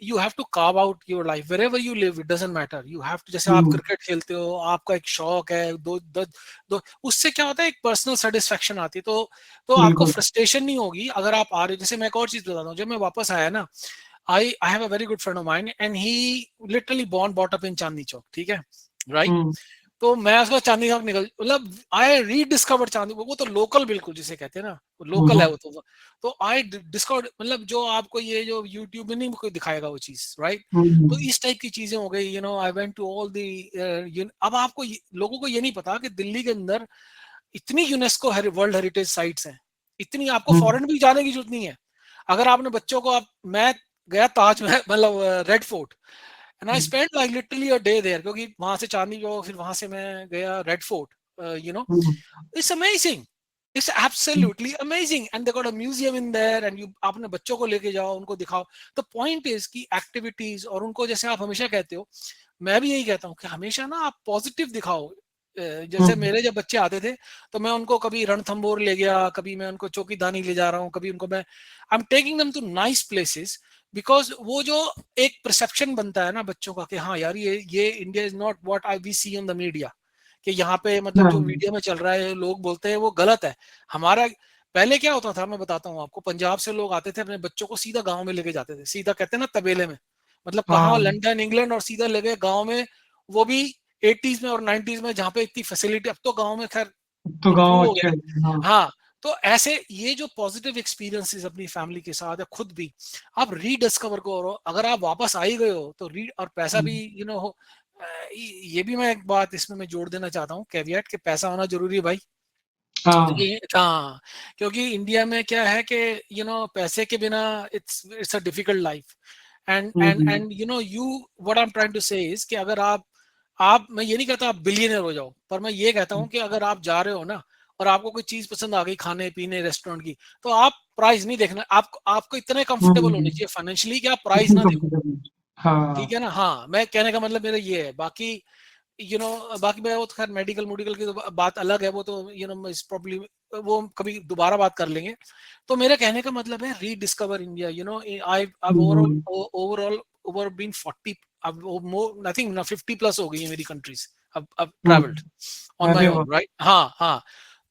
you have to carve out your life wherever you live, it doesn't matter, you have to. जैसे आप क्रिकेट खेलते हो, आपका एक शौक है, दो उससे क्या होता है, एक पर्सनल सेटिस्फेक्शन आती है। तो आपको बिल्कुल। फ्रस्ट्रेशन नहीं होगी अगर आप आ रहे हो। जैसे मैं एक और चीज बताता हूँ, जब मैं वापस आया ना, I have a very good friend of mine, and he literally born bought up in Chandni Chowk, ठीक है, राइट? तो मैं उसका चांदनी चौक निकल, मतलब आई रीडिस्कवर्ड चांदनी, वो तो लोकल बिल्कुल जिसे कहते हैं ना, लोकल है वो तो आई डिस्कवर्ड, मतलब जो आपको ये जो यूट्यूब में नहीं कोई दिखाएगा वो चीज, राइट। तो इस टाइप की चीजें हो गई, I went to all the, अब आपको लोगों को ये नहीं पता कि दिल्ली के अंदर इतनी यूनेस्को वर्ल्ड हेरिटेज साइट्स हैं, इतनी आपको फॉरेन भी जाने की जरूरत नहीं है। अगर आपने बच्चों को, आप मैं गया ताजमहल, मतलब Red Fort, and I spend like literally a day there, क्योंकि वहां से चांदनी चौक, फिर वहां से मैं गया red fort, you know, it's amazing, it's absolutely amazing, and they got a museum in their, and you अपने बच्चों को लेके जाओ, उनको दिखाओ। द पॉइंट इज की एक्टिविटीज, और उनको जैसे आप हमेशा कहते हो, मैं भी यही कहता हूँ कि हमेशा ना आप पॉजिटिव दिखाओ। जैसे मेरे जब बच्चे आते थे तो मैं उनको कभी रणथंबोर ले गया, कभी मैं उनको चौकीदानी ले जा रहा हूँ, कभी उनको मैं I am taking them to nice places, because वो जो एक परसेप्शन बनता है ना बच्चों का कि हाँ यार ये India is not what I we see on the media, कि यहाँ पे मतलब जो मीडिया में चल रहा है लोग बोलते हैं वो गलत है। हमारा पहले क्या होता था, मैं बताता हूँ आपको, पंजाब से लोग आते थे अपने बच्चों को सीधा गांव में लेके जाते थे, सीधा कहते हैं ना तबेले में, मतलब कहाँ लंदन इंग्लैंड, और सीधा ले गए गाँव में, वो भी 80s में और 90s में जहाँ पे इतनी फैसिलिटी, अब तो गांव में खैर तो गांव इम्प्रूव हो अच्छे गया। हैं। हाँ, तो ऐसे ये जो पॉजिटिव एक्सपीरियंसेस अपनी फैमिली के साथ या खुद भी आप रीडिस्कवर करो, अगर आप वापस आ ही गए हो तो रीड, और पैसा भी हो, ये भी मैं एक बात इसमें मैं जोड़ देना चाहता हूँ, कैविएट, के पैसा होना जरूरी है भाई। हाँ। हाँ, क्योंकि इंडिया में क्या है कि पैसे के बिना it's a difficult life, and you what I am trying to say is कि अगर आप मैं ये नहीं कहता आप बिलियनर हो जाओ, पर मैं ये कहता हूँ कि अगर आप जा रहे हो ना और आपको कोई चीज पसंद आ गई खाने पीने रेस्टोरेंट की, तो आप प्राइस नहीं देखना, आपको इतने कंफर्टेबल होने चाहिए फाइनेंशियली कि आप प्राइस ना देखो। ठीक हाँ। है ना, हाँ, मैं कहने का मतलब मेरा ये है। बाकी बाकी मैं वो तो खैर मेडिकल मेडिकल की तो बात अलग है, वो तो इस प्रॉब्लम वो कभी दोबारा बात कर लेंगे। तो मेरे कहने का मतलब है rediscover India, I overall over been 40, अब मोर आई थिंक 50 प्लस हो गई है मेरी कंट्रीज, अब ट्रैवल्ड ऑन माय अरे वाह। Own, right. हाँ हाँ,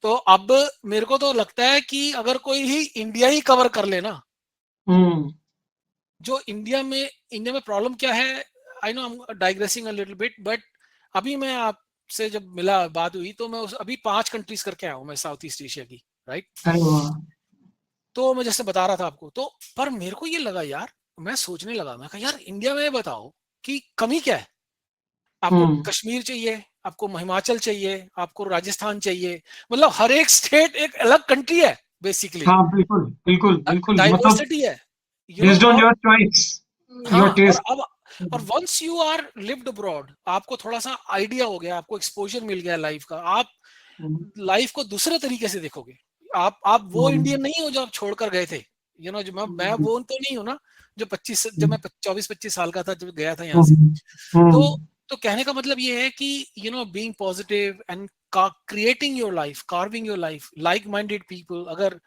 तो अब मेरे को तो लगता है कि अगर कोई ही इंडिया ही कवर कर लेना, हम्म। जो इंडिया में प्रॉब्लम क्या है, I know I am digressing a little bit, but अभी मैं आपसे जब मिला बात हुई तो मैं अभी 5 कंट्रीज करके आया हूँ मैं साउथ ईस्ट एशिया की, राइट। अरे वाह। तो मैं जैसे बता रहा था आपको, तो पर मेरे को ये लगा यार, मैं सोचने लगा, मैं कहा यार इंडिया में बताओ कि कमी क्या है। आपको हम्म। कश्मीर चाहिए, आपको हिमाचल चाहिए, आपको राजस्थान चाहिए, मतलब हर एक स्टेट एक अलग कंट्री है बेसिकली, हाँ, बिल्कुल बिल्कुल बिल्कुल, मतलब डाइवर्सिटी है, बेस्ड ऑन और योर चॉइस, योर हाँ, टेस्ट। और once you are lived abroad, आपको थोड़ा सा आइडिया हो गया, आपको एक्सपोजर मिल गया लाइफ का, आप लाइफ को दूसरे तरीके से देखोगे। आप वो इंडियन नहीं हो जो आप छोड़कर गए थे, जो मैं वो तो नहीं हूं ना, जो 25 जब मैं 24-25 साल का था जब गया था यहाँ से। तो तो कहने का मतलब ये है कि being positive and creating your life, carving your life, like minded people, अगर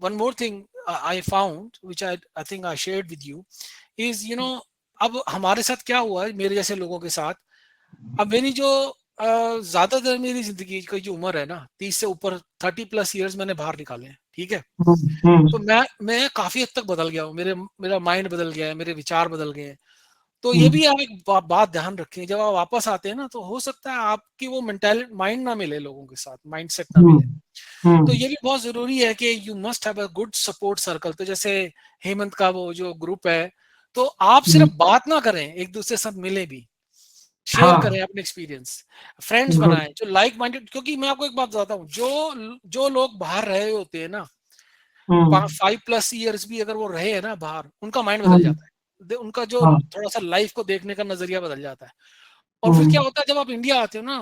one more thing I found which I think I shared with you is अब हमारे साथ क्या हुआ है मेरे जैसे लोगों के साथ, अब मेरी जो ज्यादातर मेरी जिंदगी की जो उम्र है ना, 30 से ऊपर, 30+ ईयर्स मैंने बाहर निकाले हैं, ठीक है। तो मैं काफी हद तक बदल गया हूँ, मेरा माइंड बदल गया है, मेरे विचार बदल गए हैं। तो ये भी आप एक बात ध्यान रखें, जब आप वापस आते हैं ना, तो हो सकता है आपकी वो मेंटालिटी माइंड ना मिले, लोगों के साथ माइंड सेट ना मिले। तो ये भी बहुत जरूरी है कि you must have a good support circle. तो जैसे हेमंत का वो जो ग्रुप है, तो आप सिर्फ बात ना करें, एक दूसरे के साथ मिले भी, शेयर हाँ। करें अपने एक्सपीरियंस, फ्रेंड्स बनाएं जो लाइक माइंडेड, क्योंकि मैं आपको एक बात बताता हूँ, जो जो लोग बाहर रहे होते हैं ना, 5+ ईयर्स भी अगर वो रहे हैं ना बाहर, उनका माइंड बदल जाता है, उनका जो हाँ। थोड़ा सा लाइफ को देखने का नजरिया बदल जाता है। और फिर क्या होता है जब आप इंडिया आते हो ना,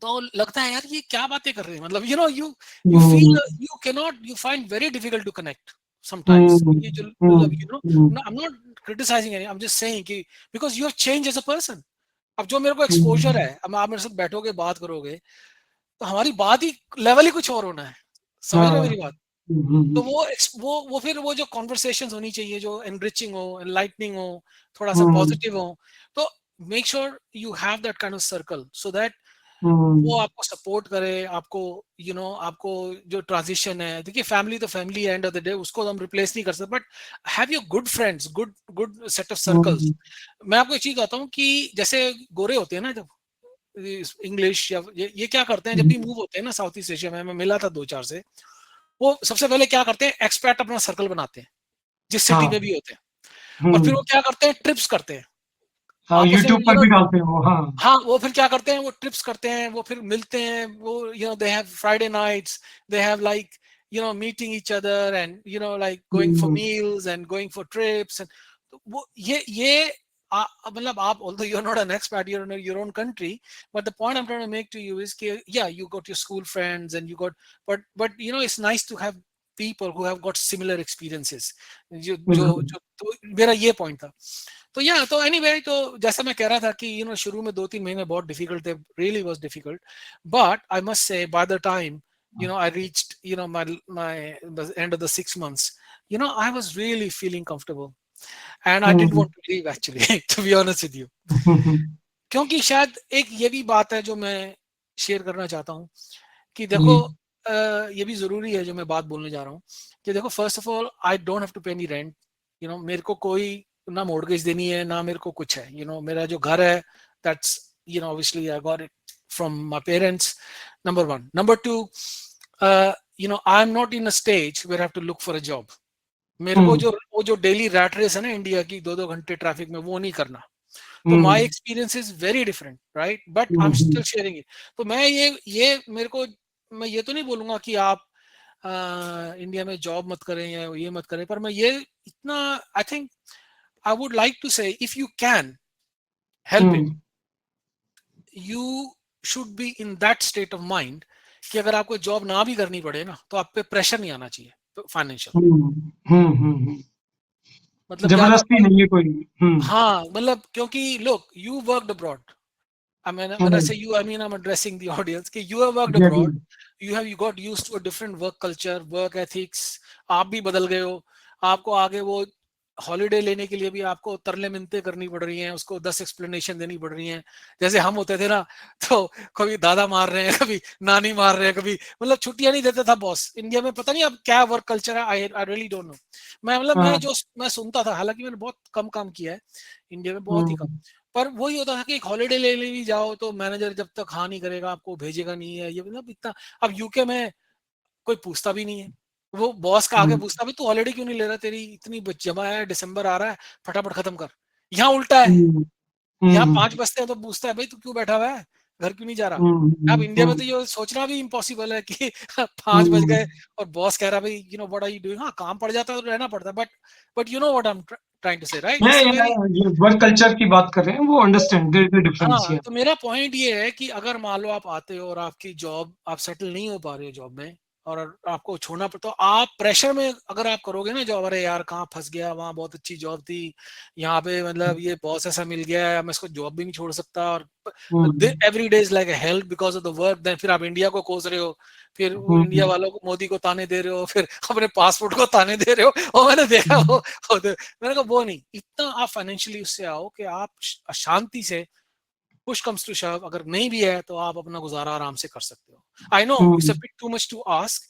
तो लगता है यार ये क्या बातें कर रहे हैं, मतलब you feel you can not, you find very difficult to connect sometimes, ये जो मतलब I am not criticising any, I am just saying कि because you have change as a person. अब जो मेरे को एक्सपोजर है, अब आप मेरे साथ बैठोगे बात करोगे, तो हमारी बात ही लेवल ही कुछ और होना है, समझ रहे हो मेरी बात। तो वो फिर वो जो कॉन्वर्सेशंस होनी चाहिए जो एनरिचिंग हो, एनलाइटनिंग हो, थोड़ा सा पॉजिटिव हो, तो make sure you have that kind of circle so that वो आपको सपोर्ट करे, आपको आपको जो ट्रांजिशन है, देखिए फैमिली तो family and of the day, उसको तो हम रिप्लेस नहीं कर सकते, but have your good friends, good good set of circles. मैं आपको एक चीज कहता हूँ कि जैसे गोरे होते हैं ना, जब इंग्लिश या ये क्या करते हैं जब भी मूव होते हैं ना साउथ ईस्ट एशिया में, मैं मिला था 2-4 से, वो सबसे पहले क्या करते हैं, एक्सपैट अपना सर्कल बनाते हैं जिस सिटी में हाँ। भी होते हैं, और फिर हम्म। वो क्या करते हैं, ट्रिप्स करते हैं हाँ, आपस में, यूट्यूब पर भी डालते हैं वो। हाँ। हाँ वो फिर क्या करते हैं, वो ट्रिप्स करते हैं, वो फिर मिलते हैं, वो they have Friday nights, they have like meeting each other and like going for hmm. Meals and going for trips and, तो वो ये मतलब आप, although you're not an expat, you're in your own country, but the point I'm trying to make to you is कि yeah, you got your school friends and you got, but it's nice to have people who have got similar experiences, जो जो बिल्कुल। जो तो मेरा ये point था। तो या तो एनीवे, तो जैसा मैं कह रहा था कि शुरू में 2-3 महीने बहुत डिफिकल्ट थे, really was difficult, but I must say by the time I reached my the end of the 6 months, I was really feeling comfortable and I didn't hmm. want to leave actually to be honest with you, क्योंकि शायद एक ये भी बात है जो मैं share करना चाहता हूँ कि जी। देखो ये भी जरूरी है जो मैं बात बोलने जा रहा हूँ कि देखो, first of all I don't have to pay any rent, मेरे को कोई ना मॉर्गेज देनी है ना मेरे को कुछ है, मेरा जो घर है, that's obviously I got it from my parents, number one. Number two, I am not in a stage where I have to look for a job. मेरे को हम्म। जो वो जो डेली रैट रेस है ना इंडिया की, 2-2 घंटे ट्रैफिक में, वो नहीं करना। तो my hmm. Experience is very different, right, but I am hmm. Still sharing it. तो मैं ये मेरे को, मैं ये तो नहीं बोलूंगा कि आप इंडिया में जॉब मत करें या ये मत करें, पर मैं ये इतना, I think I would like to say, if you can help it, hmm. You should be in that state of mind कि अगर आपको जॉब ना भी करनी पड़े ना, तो आप पे प्रेशर नहीं आना चाहिए फाइनेंशियल। हम्म। हम्म। मतलब या तो जबरदस्ती आपको, नहीं है कोई। हम्म। हाँ मतलब क्योंकि लोग, you worked abroad, I mean, when I hmm. say you, I mean I'm addressing the audience. कि you have worked जी जी। abroad, you got used to a different work culture, work ethics. आप भी बदल गए हो, आपको आगे वो हॉलीडे लेने के लिए भी आपको तरले मिन्नतें करनी पड़ रही हैं, उसको 10 एक्सप्लेनेशन देनी पड़ रही हैं। जैसे हम होते थे ना, तो कभी दादा मार रहे हैं, कभी नानी मार रहे हैं, कभी मतलब छुट्टियां नहीं देता था बॉस। इंडिया में पता नहीं अब क्या वर्क कल्चर है, आई रियली डोंट नो। मैं हाँ। जो मैं सुनता था, हालांकि मैंने बहुत कम काम किया है इंडिया में, बहुत ही कम, हम्म। पर वही होता था कि एक हॉलीडे लेने भी जाओ तो मैनेजर जब तक हाँ नहीं करेगा आपको भेजेगा नहीं है, ये मतलब इतना। अब यूके में कोई पूछता भी नहीं है, वो बॉस का आके हम्म। पूछता भी तू हॉलीडे क्यों नहीं ले रहा, तेरी इतनी जमा है, दिसंबर आ रहा है, फटाफट खत्म कर। यहाँ उल्टा है, हम्म। यहाँ हम्म। 5 बजते हैं तो पूछता है भाई तू क्यों बैठा हुआ है, घर क्यों नहीं जा रहा। अब हम्म। इंडिया में तो ये सोचना भी इम्पॉसिबल है कि 5 बज हम्म। गए और बॉस कह रहा भाई व्हाट आर यू डूइंग, हाँ काम पड़ जाता है तो रहना पड़ता है, but you know what I am trying to say, right, it's a very, ये वर्क कल्चर की बात कर रहे हैं, वो understand there is a difference हाँ हियर। तो मेरा पॉइंट ये है कि अगर मान लो आप आते हो और आपकी जॉब, आप सेटल नहीं हो पा रहे हो जॉब में, और आपको छोड़ना पड़ता, तो आप प्रेशर में अगर आप करोगे ना जॉब, अरे यार कहाँ फंस गया, वहां बहुत अच्छी जॉब थी, यहाँ पे मतलब ये बॉस ऐसा मिल गया है, मैं इसको जॉब भी नहीं छोड़ सकता, और hmm. Every day is like a help because of the work, then फिर आप इंडिया को कोस रहे हो, फिर वो इंडिया हम्म। वालों को, मोदी को ताने दे रहे हो, फिर अपने पासपोर्ट को ताने दे रहे हो, और मैंने देखा मैंने कहा वो नहीं, इतना आप फाइनेंशियली उससे आओ कि आप शांति से, पुश कम्स टू शव, अगर नहीं भी है तो आप अपना गुजारा आराम से कर सकते हो। I know it's a hmm. Bit too much to ask,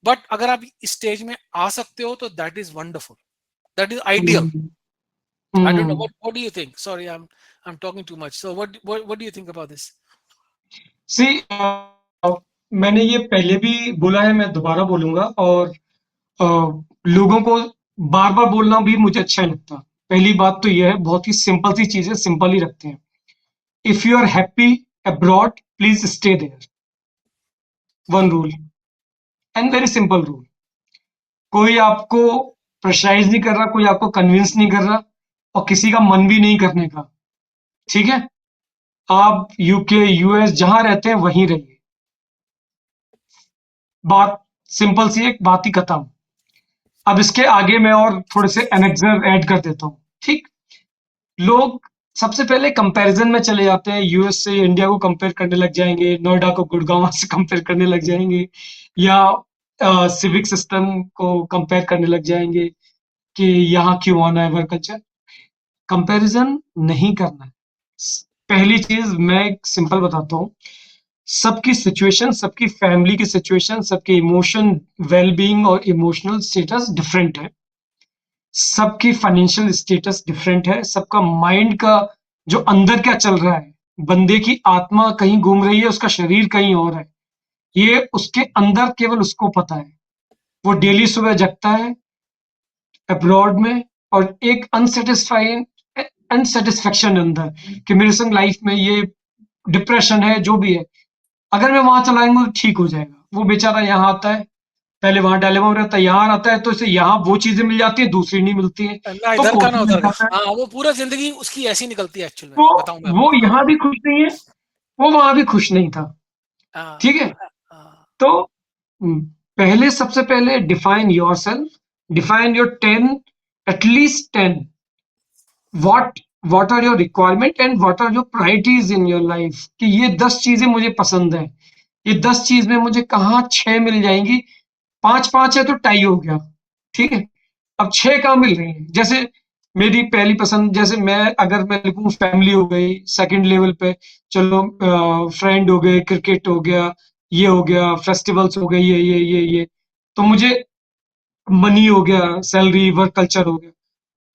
but अगर आप इस स्टेज में आ सकते हो तो that is wonderful, that is ideal. Hmm. I don't know hmm. What do you think, sorry I am talking too much, so what do you think about this? See, मैंने ये पहले भी बोला है, मैं दोबारा बोलूंगा, और अ, लोगों को बार बार बोलना भी मुझे अच्छा नहीं लगता। पहली बात तो ये है, बहुत ही सिंपल सी चीजें सिंपल ही रखते हैं। If you are happy abroad, please stay there. One rule, and very simple rule. कोई आपको प्रेशराइज नहीं कर रहा, कोई आपको कन्विंस नहीं कर रहा, और किसी का मन भी नहीं करने का। ठीक है, आप यूके यूएस जहां रहते हैं वहीं रहिए। बात सिंपल सी, एक बात ही खत्म। अब इसके आगे मैं और थोड़े से एनेक्सर ऐड कर देता हूँ। ठीक, लोग सबसे पहले कंपैरिजन में चले जाते हैं, यूएस से इंडिया को कंपेयर करने लग जाएंगे, नोएडा को गुड़गांव से कंपेयर करने लग जाएंगे, या सिविक सिस्टम को कंपेयर करने लग जाएंगे कि यहाँ क्यों आना है वर्क कल्चर। कंपैरिजन नहीं करना है। पहली चीज मैं एक सिंपल बताता हूँ, सबकी सिचुएशन, सबकी फैमिली की सिचुएशन, सबके इमोशन, वेलबींग और इमोशनल स्टेटस डिफरेंट है। सबकी फाइनेंशियल स्टेटस डिफरेंट है, सबका माइंड का जो अंदर क्या चल रहा है बंदे की आत्मा कहीं घूम रही है, उसका शरीर कहीं और है। ये उसके अंदर केवल उसको पता है। वो डेली सुबह जगता है अब्रॉड में, और एक अनसेटिस्फाइंग अनसेटिस्फेक्शन अंदर कि मेरे संग लाइफ में ये डिप्रेशन है, जो भी है, अगर मैं वहां चला जाऊंगा तो ठीक हो जाएगा। वो बेचारा यहाँ आता है, पहले वहां डायलेमा में रहता है, यहाँ आता है तो इसे यहाँ वो चीजें मिल जाती है, दूसरी नहीं मिलती है, ना तो इधर का ना कोर्ट में उधर का। जाता है। हाँ, वो पूरा जिंदगी उसकी ऐसी निकलती है एक्चुअल में, तो बताऊं मैं वो आपको। यहाँ भी खुश नहीं है, वो वहां भी खुश नहीं था। हाँ, ठीक है। हाँ, तो पहले, सबसे पहले define yourself, define your 10, at least 10, what what are your requirement and what are your priorities in your life, कि ये 10 चीजें मुझे पसंद है, ये 10 चीज में मुझे कहाँ 6 मिल जाएंगी। 5-5 है तो टाई हो गया। ठीक है। अब 6 कहाँ मिल रही है, जैसे मेरी पहली पसंद, जैसे मैं अगर मैं लिखूं फैमिली हो गई सेकंड लेवल पे, चलो फ्रेंड हो गए, क्रिकेट हो गया, ये हो गया, फेस्टिवल्स हो गई, ये तो मुझे मनी हो गया, सैलरी, वर्क कल्चर हो गया।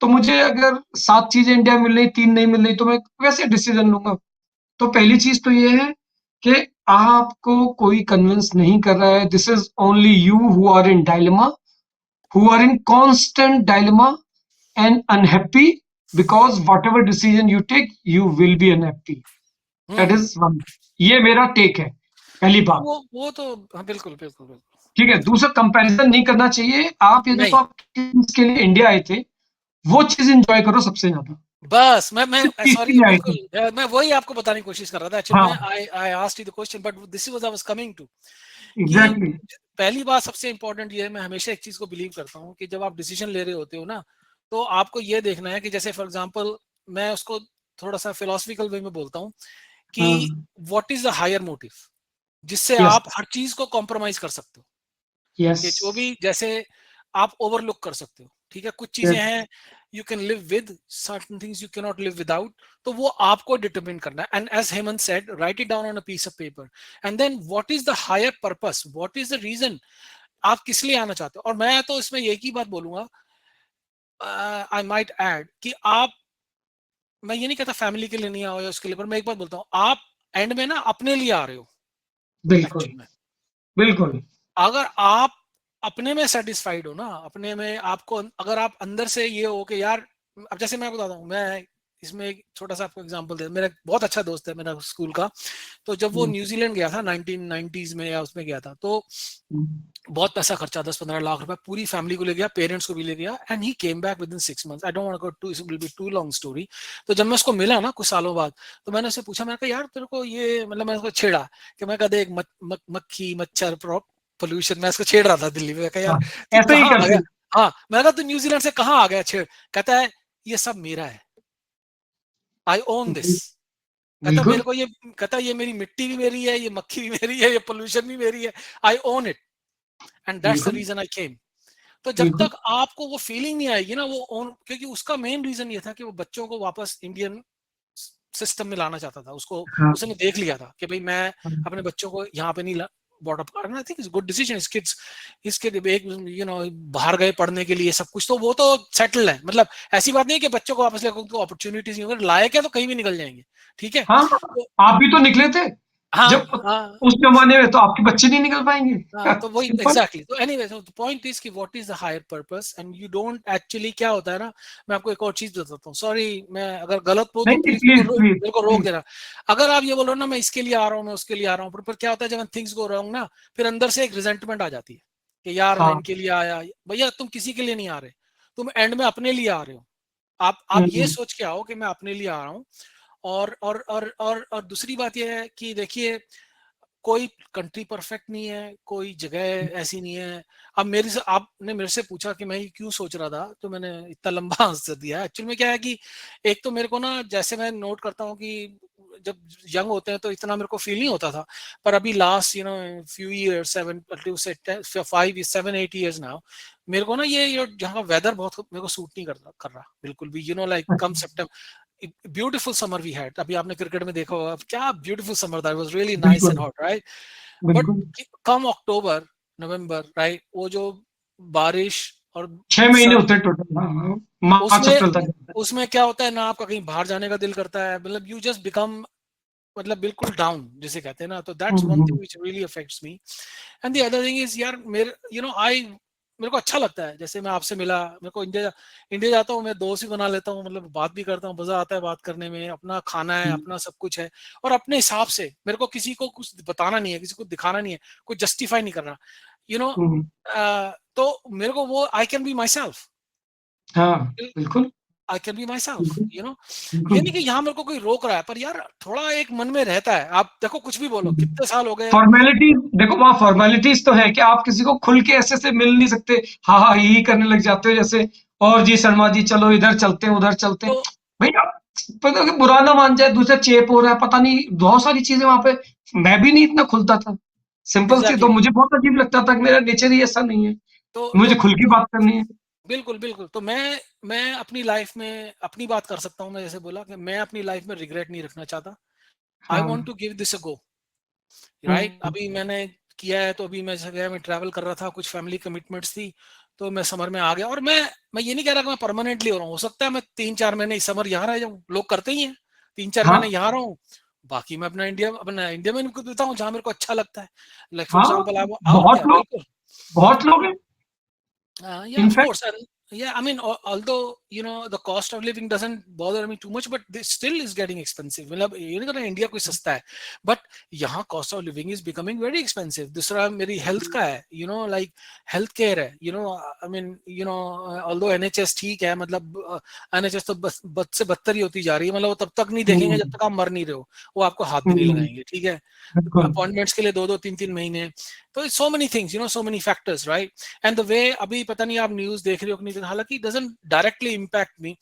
तो मुझे अगर 7 चीजें इंडिया में मिल रही, 3 नहीं मिल रही, तो मैं वैसे डिसीजन लूंगा। तो पहली चीज तो ये है कि आपको कोई कन्विंस नहीं कर रहा है, this is only you who are in dilemma, who are in constant dilemma and unhappy, because whatever decision you take, you will be unhappy. That hmm. is one. ये मेरा टेक है, पहली हाँ, बात। वो तो, हाँ, बिल्कुल बिल्कुल बिल्कुल। ठीक है। दूसरा, कंपैरिजन नहीं करना चाहिए। आप ये देखो, नहीं, आप किस के लिए इंडिया आए थे, वो चीज एंजॉय करो सबसे ज्यादा। बस किस मैं चीज के सॉरी, लिए आए बिल्कुल थे। मैं वही आपको बताने की कोशिश कर रहा था एक्चुअल में। हाँ, I asked you the question, but this is what I was coming to, कि एग्जैक्टली। पहली बात सबसे इंपॉर्टेंट ये है, मैं हमेशा एक चीज को बिलीव करता हूँ कि जब आप डिसीजन ले रहे होते हो ना, तो आपको ये देखना है कि जैसे फॉर एग्जांपल, मैं उसको थोड़ा सा फिलोसफिकल वे में बोलता हूँ कि हाँ, what is the higher motive, जिससे यस, आप हर चीज को कॉम्प्रोमाइज कर सकते हो। यस, कि जो भी, जैसे आप ओवरलुक कर सकते हो, ठीक है, कुछ चीजें यस। हैं you can live with, certain things you can not live without. तो वो आपको डिटरमिन करना है, and as Hemant said, write it down on a piece of paper, and then what is the higher purpose, what is the reason, आप किस लिए आना चाहते हो। और मैं तो इसमें एक ही बात बोलूंगा, आई माइट ऐड कि आप, मैं ये नहीं कहता फैमिली के लिए नहीं आओ या उसके लिए, पर मैं एक बात बोलता हूँ, आप एंड में ना अपने लिए आ रहे हो बिल्कुल, एक्चुअल में। बिल्कुल। अगर आप अपने में सेटिस्फाइड हो ना, अपने में आपको, अगर आप अंदर से ये हो कि यार, अब जैसे मैं बताता हूँ, मैं इसमें एक छोटा सा आपको एग्जांपल दे, मेरा एक बहुत अच्छा दोस्त है मेरा स्कूल का। तो जब वो हम्म, न्यूजीलैंड गया था 1990s में या उसमें गया था, तो बहुत पैसा खर्चा, 10-15 लाख रुपए, पूरी फैमिली को ले गया, पेरेंट्स को भी ले गया, and he came back within 6 months. I don't want to go to, it will be too long story. तो जब मैं उसको मिला ना कुछ सालों बाद, तो मैंने उससे पूछा, मैंने कहा यार तेरे को ये, मतलब मैंने उसको छेड़ा कि मैं कहा देख, मक्खी मच्छर पोल्यूशन, मैं इसको छेड़ रहा था दिल्ली में। मैं कहा यार हाँ, तू ऐसे ही कहाँ आ करते गया। हैं। हाँ, मैंने कहा तू न्यूजीलैंड से कहाँ आ गया छेड़। कहता है ये सब मेरा है, आई ओन दिस। कहता मेरे बिल्कुल, को ये, कहता ये मेरी मिट्टी भी मेरी है, ये मक्खी भी मेरी है, ये पोल्यूशन भी मेरी है, I own it, and that's the बिल्कुल, रीजन आई केम। तो जब बिल्कुल। तक आपको वो फीलिंग नहीं आएगी ना, वो ओन, क्योंकि उसका मेन रीजन ये था कि वो बच्चों को वापस इंडियन सिस्टम में लाना चाहता था। उसको, हाँ, उसने देख लिया था कि भाई मैं हाँ। अपने बच्चों को यहाँ पे नहीं बॉट अप करना। I think it's good decision, इस किड्स, इसके एक बाहर गए पढ़ने के लिए सब कुछ, तो वो तो सेटल है। मतलब ऐसी बात नहीं है कि बच्चों को वापस लेकर उनको अपॉर्चुनिटीज नहीं, अगर लायक है तो कहीं भी निकल जाएंगे। ठीक है। हाँ, तो आप भी तो निकले थे। हाँ, जब हाँ, उस जमाने में तो आपके बच्चे नहीं निकल पाएंगे। हाँ, तो वही सिंपल। एग्जैक्टली। तो एनीवे, द पॉइंट इज कि what is the higher purpose, and you don't actually, क्या होता है ना, मैं आपको एक और चीज बताता हूँ, सॉरी मैं अगर गलत बोल तो नहीं नहीं, प्लीज प्लीज प्लीज मेरे को रोक प्लीज। देना। अगर आप ये बोलो ना मैं इसके लिए आ रहा हूँ, मैं उसके लिए आ रहा हूँ, पर क्या होता है जब थिंग्स गो रॉन्ग ना, फिर अंदर से एक रिजेंटमेंट आ जाती है कि यार मैं हाँ। इनके लिए आया। भैया तुम किसी के लिए नहीं आ रहे, तुम एंड में अपने लिए आ रहे हो। आप ये हम्म, सोच के आओ कि मैं अपने लिए आ रहा हूँ। और दूसरी बात यह है कि देखिए, कोई कंट्री परफेक्ट नहीं है, कोई जगह ऐसी नहीं है। अब मेरे से, आपने मेरे से पूछा कि मैं ये क्यों सोच रहा था, तो मैंने इतना लंबा आंसर दिया। एक्चुअल में क्या है कि एक तो मेरे को ना, जैसे मैं नोट करता हूँ कि जब यंग होते हैं तो इतना मेरे को फील नहीं होता था, पर अभी last few years, 7 5 7 8 years now, मेरे को ना ये जहाँ का वेदर बहुत मेरे को सूट नहीं कर रहा बिल्कुल भी। लाइक कम अच्छा, सितंबर, ब्यूटीफुल समर वी हैड, अभी आपने क्रिकेट में देखा होगा क्या ब्यूटीफुल समर था, it was really nice and बिल्कुल, हॉट, राइट। बट बिल्कुल। कम अक्टूबर नवंबर, राइट, वो जो बारिश और 6 महीने होते सर्दी, हैं टोटल। हाँ, हाँ, मार्च उसमें अप्रैल तक। उसमें क्या होता है ना, आपका कहीं बाहर जाने का दिल करता है, मतलब यू जस्ट बिकम मतलब बिल्कुल डाउन जिसे कहते हैं ना, तो that's one thing hmm, which really affects me. And the other thing is यार, मेरे आई मेरे को अच्छा लगता है, जैसे मैं आपसे मिला, मेरे को इंडिया जाता हूँ, मैं दोस्त भी बना लेता हूँ, मतलब बात भी करता हूँ, मजा आता है बात करने में, अपना खाना है, हम्म, अपना सब कुछ है, और अपने हिसाब से, मेरे को किसी को कुछ बताना नहीं है, किसी को दिखाना नहीं है, कुछ जस्टिफाई नहीं करना, यू नो हम्म, तो मेरे को वो I can be my self, हाँ, बिल्कुल, I can be my self, बिल्कुल, ये बिल्कुल। नहीं कि यहाँ मेरे को कोई रोक रहा है, पर यार थोड़ा एक मन में रहता है, आप देखो कुछ भी बोलो, कितने साल हो गए। फॉर्मेलिटीज देखो, वहाँ फॉर्मेलिटीज तो है कि आप किसी को खुल के ऐसे से मिल नहीं सकते, हाँ हाँ ही करने लग जाते हो जैसे, और जी शर्मा जी चलो इधर चलते हैं उधर चलते हैं। तो भैया पता कि बुरा ना मान जाए, दूसरा चेप हो रहा है, पता नहीं बहुत सारी चीजें वहां पे। मैं भी नहीं इतना खुलता था, सिंपल सी, तो एग्जैक्टली, मुझे बहुत अजीब लगता था कि मेरा नेचर ही ऐसा नहीं है, तो मुझे खुल के बात करनी है। बिल्कुल बिल्कुल, तो मैं अपनी लाइफ में अपनी बात कर सकता हूँ, मैं जैसे बोला कि मैं अपनी लाइफ में रिग्रेट नहीं रखना चाहता, आई हाँ। Want to give this a go, right. Hmm, अभी मैंने किया है, तो अभी मैं जैसे गया, मैं ट्रैवल कर रहा था, कुछ फैमिली कमिटमेंट्स थी, तो मैं समर में आ गया, और मैं ये नहीं कह रहा कि मैं परमानेंटली हो रहा हूँ, हो सकता है मैं 3-4 महीने इस समर यहाँ रह जाऊँ, लोग करते ही हैं, 3-4 महीने हाँ, यहाँ रहूँ, बाकी मैं अपना इंडिया में इनको देता हूँ, जहाँ मेरे को अच्छा लगता है, लाइक फॉर हाँ, एग्जाम्पल आई आउट बहुत देयर, लोग, बिल्कुल। बहुत लोग हैं Yeah, of in fact. course. And yeah, I mean, although the cost of living doesn't bother me too much, but this still is getting expensive. मतलब ये नहीं कहना इंडिया कोई सस्ता है, but यहाँ cost of living is becoming very expensive. दूसरा मेरी health का है, like health care है, I mean, although NHS ठीक है, मतलब NHS तो बद से बदतर ही होती जा रही है, मतलब वो तब तक नहीं देखेंगे जब तक आप मर नहीं रहे हो, वो आपको हाथ भी नहीं लगाएंगे, ठीक है, बिल्कुल। अपॉइंटमेंट्स के लिए 2-2 3-3 महीने, तो so many things, so many factors, right. And the way अभी पता नहीं आप न्यूज देख रहे हो कि नहीं, हालांकि doesn't directly impact me,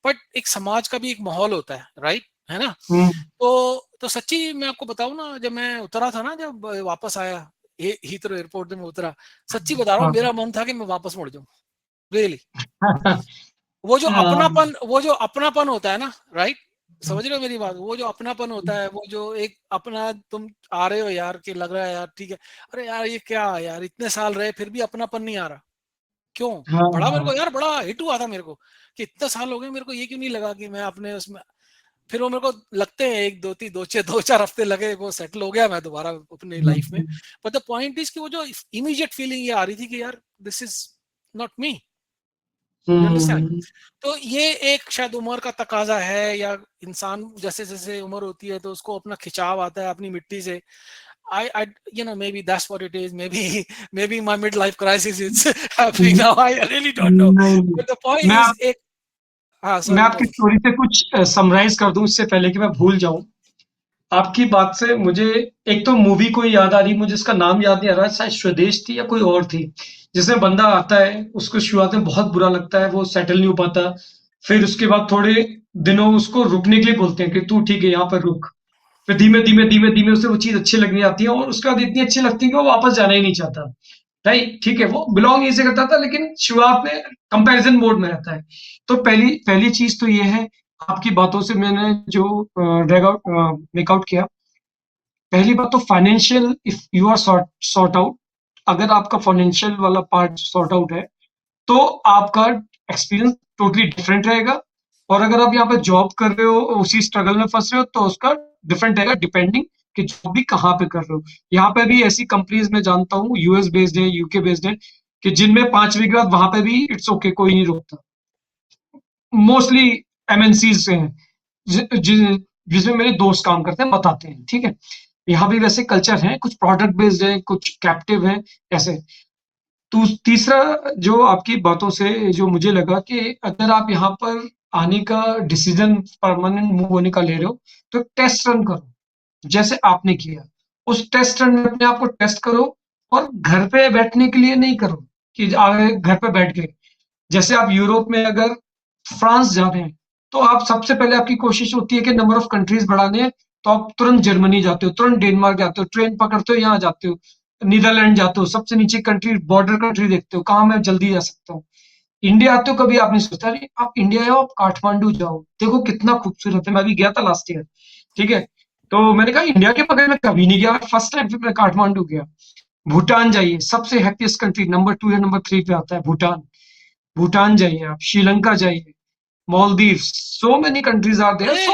but एक समाज का भी एक माहौल होता है, राइट, है ना। हम्म, तो सच्ची मैं आपको बताऊं ना, जब मैं उतरा था ना, जब वापस आया हीथ्रो एयरपोर्ट में उतरा, सच्ची बता रहा हूँ, हाँ। मेरा मन था कि मैं वापस मुड़ जाऊं, रियली। हाँ, वो जो अपनापन होता है ना, राइट, समझ रहे हो मेरी बात, वो जो अपनापन होता है, वो जो एक अपना, तुम आ रहे हो यार, कि लग रहा है यार ठीक है, अरे यार ये क्या यार, इतने साल रहे फिर भी अपनापन नहीं आ रहा, क्यों। बड़ा मेरे हाँ, को यार, बड़ा हिट हुआ था मेरे को, कि इतने साल हो गए, मेरे को ये क्यों नहीं लगा कि मैं अपने उसमें, फिर वो मेरे को लगते हैं, एक दो तीन 2-4 हफ्ते लगे, वो सेटल हो गया मैं दोबारा अपनी लाइफ में। बट द पॉइंट इज कि वो जो इमीडिएट फीलिंग ये आ रही थी कि यार this is not me, you understand. Hmm, तो ये एक शायद उम्र का तकाजा है, या इंसान जैसे जैसे उम्र होती है तो उसको अपना खिंचाव आता है अपनी मिट्टी से। I maybe that's what it is. Maybe my midlife crisis is happening now. I really don't know. नहीं, But the point मैं is, आप एक, हाँ मैं सॉरी आपकी बोलो। स्टोरी से कुछ समराइज कर दूं इससे पहले कि मैं भूल जाऊं। आपकी बात से मुझे एक तो मूवी कोई याद आ रही, मुझे इसका नाम याद नहीं आ रहा, शायद स्वदेश थी या कोई और थी, जिसमें बंदा आता है, उसको शुरुआत में बहुत बुरा लगता है, वो सेटल नहीं हो पाता, फिर उसके बाद थोड़े दिनों उसको रुकने के लिए बोलते हैं कि तू ठीक है यहाँ पर रुक, फिर धीमे धीमे धीमे धीमे उसे वो चीज अच्छी लगने आती है, और उसके बाद इतनी अच्छी लगती है कि वो वापस जाना ही नहीं चाहता। राइट, ठीक है, वो बिलोंग यहीं से करता था, लेकिन शुरुआत में कंपैरिजन मोड में रहता है। तो पहली पहली चीज तो ये है, आपकी बातों से मैंने जो ड्रैग आउट मेकआउट किया, पहली बात तो financial, if you are sort out, अगर आपका फाइनेंशियल वाला पार्ट सॉर्ट आउट है, तो आपका एक्सपीरियंस टोटली डिफरेंट रहेगा। और अगर आप यहाँ पे जॉब कर रहे हो, उसी स्ट्रगल में फंस रहे हो, तो उसका डिफरेंट रहेगा, डिपेंडिंग कि जॉब भी कहाँ पे कर रहे हो। यहाँ पे भी ऐसी कंपनीज में जानता हूँ, यूएस बेस्ड है, यूके बेस्ड है, कि जिनमें 5 वीक के बाद वहां पे भी इट्स ओके, कोई नहीं रोकता, मोस्टली एमएनसीज से हैं, जिसमें मेरे दोस्त काम करते हैं, बताते हैं, ठीक है। यहाँ भी वैसे कल्चर है, कुछ प्रोडक्ट बेस्ड है, कुछ कैप्टिव है, ऐसे। तो तीसरा, जो आपकी बातों से जो मुझे लगा कि अगर आप यहाँ पर आने का डिसीजन, परमानेंट मूव होने का ले रहे हो, तो टेस्ट रन करो, जैसे आपने किया। उस टेस्ट रन में अपने आप को टेस्ट करो, और घर पे बैठने के लिए नहीं करो कि घर पे बैठ गए। जैसे आप यूरोप में अगर फ्रांस जा रहे हैं, तो आप सबसे पहले आपकी कोशिश होती है कि नंबर ऑफ कंट्रीज बढ़ाने हैं, तो आप तुरंत जर्मनी जाते हो, तुरंत डेनमार्क जाते हो, ट्रेन पकड़ते हो, यहाँ जाते हो, नीदरलैंड जाते हो, सबसे नीचे कंट्री, बॉर्डर कंट्री देखते हो, कहाँ मैं जल्दी जा सकता हूँ। इंडिया आते हो, कभी आप नहीं सोचता, अरे आप इंडिया आओ, आप काठमांडू जाओ, देखो कितना खूबसूरत है, मैं भी गया था लास्ट ईयर, ठीक है। तो मैंने कहा इंडिया के बगैर मैं कभी नहीं गया, फर्स्ट टाइम फिर मैं काठमांडू गया। भूटान जाइए, सबसे हैप्पीएस्ट कंट्री, नंबर 2 या नंबर 3 पे आता है भूटान। भूटान जाइए आप, श्रीलंका जाइए, Maldives, so many countries are there. So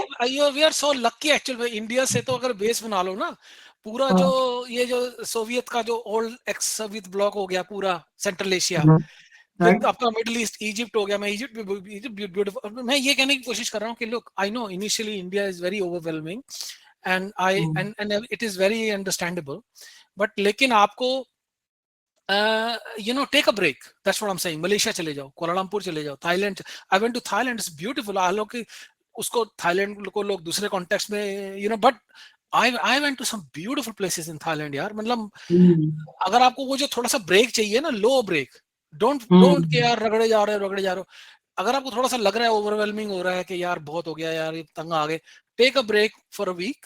we are so lucky actually. India से तो अगर बेस बना लो ना, पूरा जो ये जो सोवियत का जो ओल्ड एक्स सोवियत ब्लॉक हो गया पूरा सेंट्रल एशिया, right? फिर आपका मिडिल ईस्ट, इजिप्ट हो गया। मैं इजिप्ट ब्यूटीफुल, मैं ये कहने की कोशिश कर रहा हूँ कि look, I know initially India is very overwhelming and I and it is very understandable, but लेकिन आपको take a break, that's what I am saying. Malaysia चले जाओ, कोलालमपुर चले जाओ, Thailand. I went to Thailand, it's beautiful. हालांकि उसको Thailand को लोग दूसरे कॉन्टेक्स्ट में but I went to some beautiful places in Thailand यार। मतलब अगर आपको वो जो थोड़ा सा ब्रेक चाहिए ना, लो ब्रेक, डोंट डोंट के यार रगड़े जा रहे हो। अगर आपको थोड़ा सा लग रहा है ओवरवेलमिंग हो रहा है कि यार बहुत हो गया यार, ये तंग आ गए, take a break for a week,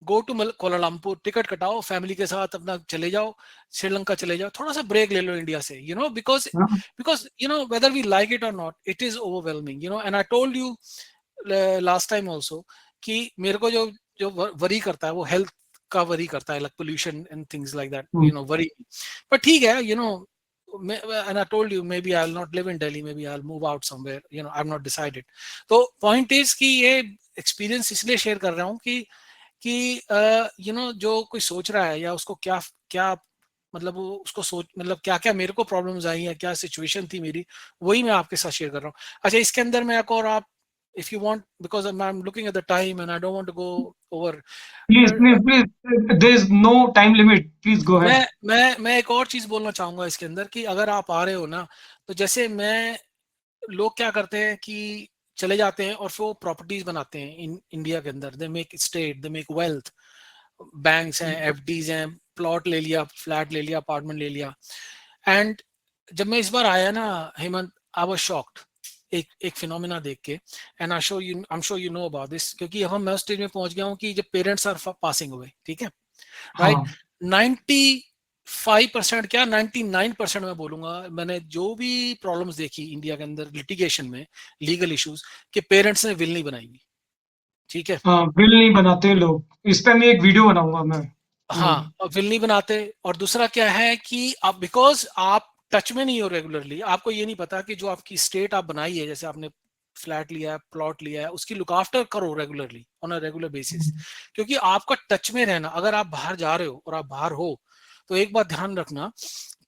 go to Kuala Lumpur, ticket कटाओ, फैमिली के साथ अपना चले जाओ, श्रीलंका चले जाओ, थोड़ा सा ब्रेक ले लो इंडिया से, because whether we like it और not, it is overwhelming, and I told you last time also कि मेरे को जो जो वरी करता है वो हेल्थ का वरी करता है, like pollution and things like that, worry. पर ठीक है, and I told you maybe I'll not live in Delhi, maybe I'll move out somewhere, I've not decided. तो point is कि ये एक्सपीरियंस इसलिए शेयर कर रहा हूँ कि जो कोई सोच रहा है या उसको क्या क्या मतलब वो उसको सोच, मतलब क्या क्या मेरे को प्रॉब्लम्स आई है, क्या सिचुएशन थी मेरी, वही मैं आपके साथ शेयर कर रहा हूँ। अच्छा, इसके अंदर मैं एक और आप, if you want, because I'm looking at the time and I don't want to go over. Please, please, please. There is no time limit. Please go ahead. मैं एक और चीज बोलना चाहूंगा इसके अंदर कि अगर आप आ रहे हो ना, तो जैसे लोग क्या करते हैं कि चले जाते हैं और फिर वो प्रॉपर्टीज बनाते हैं इंडिया के अंदर, they make state, they make wealth, banks हैं, एफडीज हैं, प्लॉट ले लिया, फ्लैट ले लिया, अपार्टमेंट ले लिया। एंड जब मैं इस बार आया ना हेमंत, आई वाज शॉक्ड एक फिनोमिना देख के, and I am sure you know about this, क्योंकि हम मैं स्टेज में पहुंच गया हूँ कि जब पेरेंट्स आर पासिंग अवे, ठीक है, राइट, हाँ 95% क्या 99% मैं बोलूंगा, मैंने जो भी प्रॉब्लम्स देखी इंडिया के अंदर लिटिगेशन में, लीगल इश्यूज, के पेरेंट्स ने विल नहीं बनाई हुई, ठीक है। हाँ, बिल नहीं बनाते लोग। इस पे मैं एक वीडियो बनाऊंगा मैं। हाँ, और विल नहीं बनाते। और दूसरा क्या है कि आप, बिकॉज आप टच में नहीं हो रेगुलरली, आपको ये नहीं पता कि जो आपकी स्टेट आप बनाई है, जैसे आपने फ्लैट लिया है, प्लॉट लिया है, उसकी लुक आफ्टर करो regularly, on a regular basis, क्योंकि आपका टच में रहना, अगर आप बाहर जा रहे हो और आप बाहर हो, तो एक बात ध्यान रखना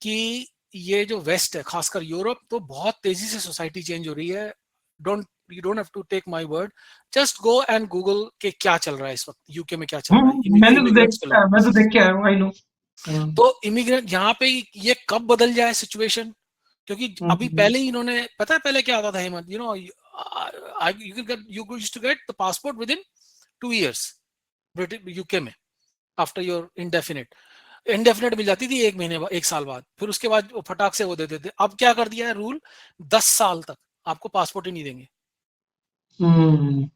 कि ये जो वेस्ट है, खासकर यूरोप, तो बहुत तेजी से सोसाइटी चेंज हो रही है। Don't you don't have to take my word, just go and Google के क्या चल रहा है इस वक्त यूके में, क्या चल रहा है मैंने तो इमिग्रेंट्स को मैं लेकर। तो देख के आया हूँ, आई नो। तो इमिग्रेंट यहाँ पे ये कब बदल जाए सिचुएशन, क्योंकि अभी पहले ही इन्होंने, पता है पहले क्या होता था Hemant, you used to get the passport within 2 years UK में, आफ्टर योर इंडेफिनेट मिल जाती थी 1 महीने बाद, 1 साल बाद, फिर उसके बाद वो फटाक से वो देते थे। अब क्या कर दिया है रूल, 10 साल तक आपको पासपोर्ट ही नहीं देंगे।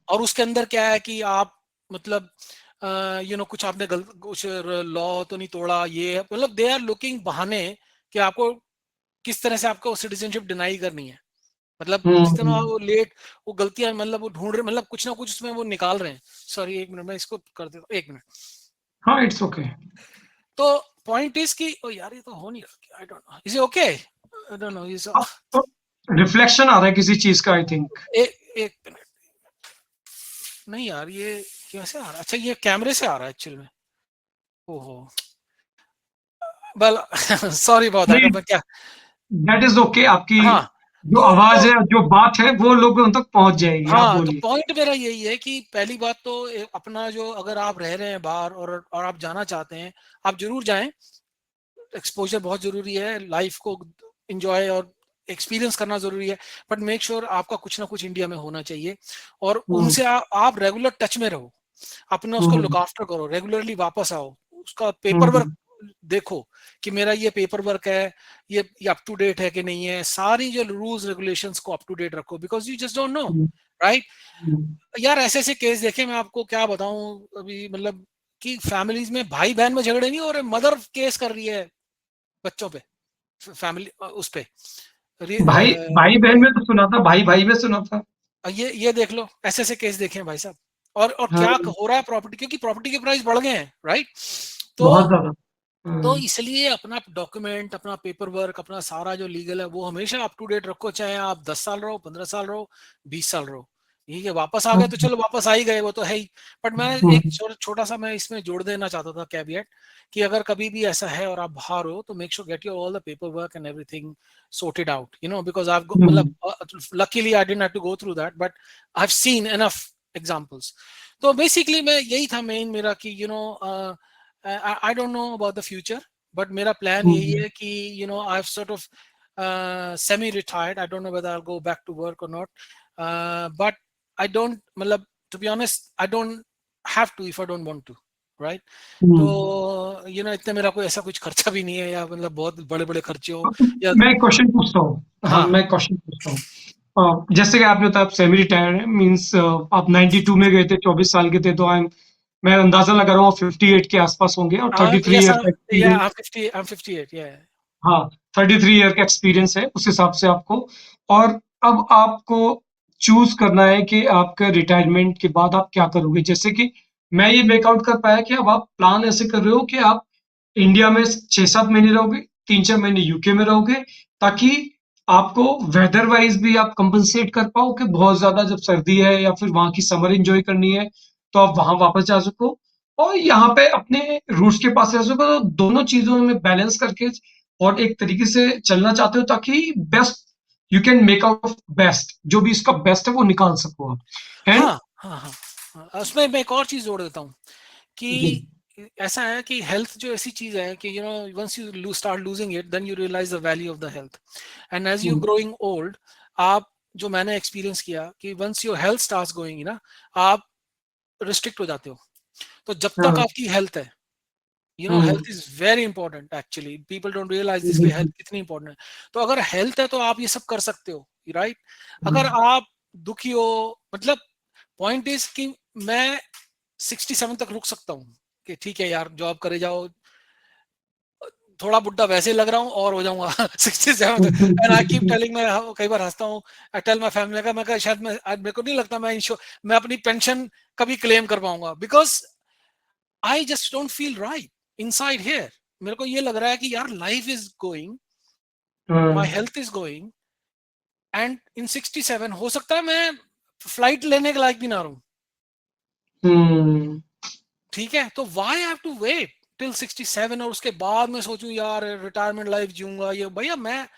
और उसके अंदर क्या है कि आप मतलब कुछ आपने कुछ लॉ तो नहीं तोड़ा, ये मतलब दे आर लुकिंग बहाने कि आपको किस तरह से आपको सिटीजनशिप डिनाई करनी है, मतलब जितना वो लेट, वो गलतियां, मतलब वो ढूंढ रहे, मतलब कुछ ना कुछ उसमें वो निकाल रहे हैं। सॉरी, 1 मिनट मैं इसको कर देता हूँ, 1 मिनट। हाँ, इट्स ओके। तो पॉइंट इज कि ओ यार, ये तो हो नहीं रहा, I don't know, is it okay, I don't know, is reflection आ रहा है किसी चीज का, आई थिंक। एक मिनट, नहीं यार ये कैसे आ रहा है, अच्छा ये कैमरे से आ रहा है एक्चुअल में, ओहो, वेल सॉरी अबाउट दैट, नहीं, अब मैं क्या, दैट इज ओके। आपकी हाँ, जो आवाज तो है, जो बात है, वो लोगों तक पहुंच जाएगी। आप हाँ, तो बोलिए। पॉइंट मेरा यही है कि पहली बात तो अपना जो, अगर आप रह रहे हैं बाहर और आप जाना चाहते हैं, आप जरूर जाएं, एक्सपोजर बहुत जरूरी है, लाइफ को एंजॉय और एक्सपीरियंस करना जरूरी है, बट मेक श्योर आपका कुछ ना कुछ इंडिया में होना चाहिए, और हम्म, उनसे आप रेगुलर टच में रहो, अपने उसको हम्म, लुक आफ्टर करो, रेगुलरली वापस आओ, उसका पेपर वर्क हम्म, देखो कि मेरा ये पेपर वर्क है, ये अप टू डेट है कि नहीं है, सारी जो रूल्स रेगुलेशंस को अप टू डेट रखो, because you just don't know, hmm, right. Hmm. यार ऐसे ऐसे केस देखे, मैं आपको क्या बताऊं अभी, मतलब कि फैमिलीज में भाई बहन में झगड़े नहीं हो रहे, मदर केस कर रही है बच्चों पे, फैमिली उस पे, भाई भाई बहन में तो सुना था, भाई भाई में सुना था। ये देख लो, ऐसे ऐसे केस देखे हैं भाई साहब। और हाँ, क्या हो रहा है प्रॉपर्टी, क्योंकि प्रॉपर्टी के प्राइस बढ़ गए हैं, राइट। तो बहुत ज्यादा। तो इसलिए अपना डॉक्यूमेंट, अपना पेपर वर्क, अपना सारा जो लीगल है वो हमेशा अप टू डेट रखो, चाहे आप 10 साल रहो, 15 साल रहो, 20 साल रहो। ये वापस आ गए तो चलो वापस आ ही गए, वो तो है ही। बट मैं एक छोटा सा मैं इसमें जोड़ देना चाहता था कैविएट, कि अगर कभी भी ऐसा है और आप बाहर हो तो make sure get your all the paper work and everything sorted out, because I've got, luckily I didn't have to go through that, but I've seen enough examples. तो basically मैं यही था मेन मेरा कि I don't know about the future, but मेरा plan यही है कि I've sort of semi-retired. I don't know whether I'll go back to work or not, but I don't, मतलब to be honest, I don't have to if I don't want to, right? तो इतने मेरा कोई ऐसा कुछ खर्चा भी नहीं है, या मतलब बहुत बड़े बड़े खर्चे हो या। मैं एक क्वेश्चन पूछता हूँ। हाँ, मैं क्वेश्चन पूछता हूँ। जैसे कि आपने बताया आप सेमी रिटायर्ड है, मीन्स आप 92 में गए थे, 24 साल के थे, तो मैं अंदाजा लगा रहा हूँ 58 के आसपास होंगे, और 33 yes, ईयर का एक्सपीरियंस। I'm 58, yeah. हाँ, 33 ईयर का एक्सपीरियंस है उस हिसाब से आपको। और अब आपको चूज करना है कि आपका रिटायरमेंट के बाद आप क्या करोगे। जैसे कि मैं ये मेकआउट कर पाया कि अब आप प्लान ऐसे कर रहे हो कि आप इंडिया में 6-7 महीने रहोगे, 3-4 महीने यूके में रहोगे, ताकि आपको वेदर वाइज भी आप कंपनसेट कर पाओ कि बहुत ज्यादा जब सर्दी है या फिर वहां की समर एंजॉय करनी है तो आप वहां वापस जा सको, और यहाँ पे अपने रूट्स के पास रह सको। तो दोनों चीजों में बैलेंस करके और एक तरीके से चलना चाहते हो ताकि best you can make out of best, जो भी इसका बेस्ट है वो निकाल सको आप। एंड हाँ हाँ हाँ, उसमें मैं एक और चीज जोड़ देता हूँ कि ऐसा है कि हेल्थ जो ऐसी चीज है कि once you start losing it, then you realise the value of the health, and as you growing old, आप जो मैंने एक्सपीरियंस किया कि once your health starts going ना, आप रिस्ट्रिक्ट हो जाते हो। तो जब तक आपकी हेल्थ है, health is very important, actually people don't realise this कि हेल्थ कितनी इंपॉर्टेंट है। तो अगर हेल्थ है तो आप ये सब कर सकते हो, राइट? अगर आप दुखी हो, मतलब पॉइंट इज कि मैं 67 तक रुक सकता हूँ कि ठीक है यार, जॉब करे जाओ, थोड़ा बुढ़ा वैसे लग रहा हूँ और हो जाऊंगा 67 तक। एंड आई कीप टेलिंग, मैं कई बार हंसता हूँ, आई टेल माय फैमिली का, मैं कहा शायद मेरे को नहीं लगता मैं अपनी पेंशन कभी क्लेम कर पाऊंगा, because I just don't feel right inside here. मेरे को ये लग रहा है कि यार life is going, my health is going, and in 67 हो सकता है मैं फ्लाइट लेने के लायक भी ना रहूं। ठीक है, तो why have to wait till 67 और उसके बाद मैं सोचूं यार रिटायरमेंट लाइफ जीऊंगा। ये भैया, मैं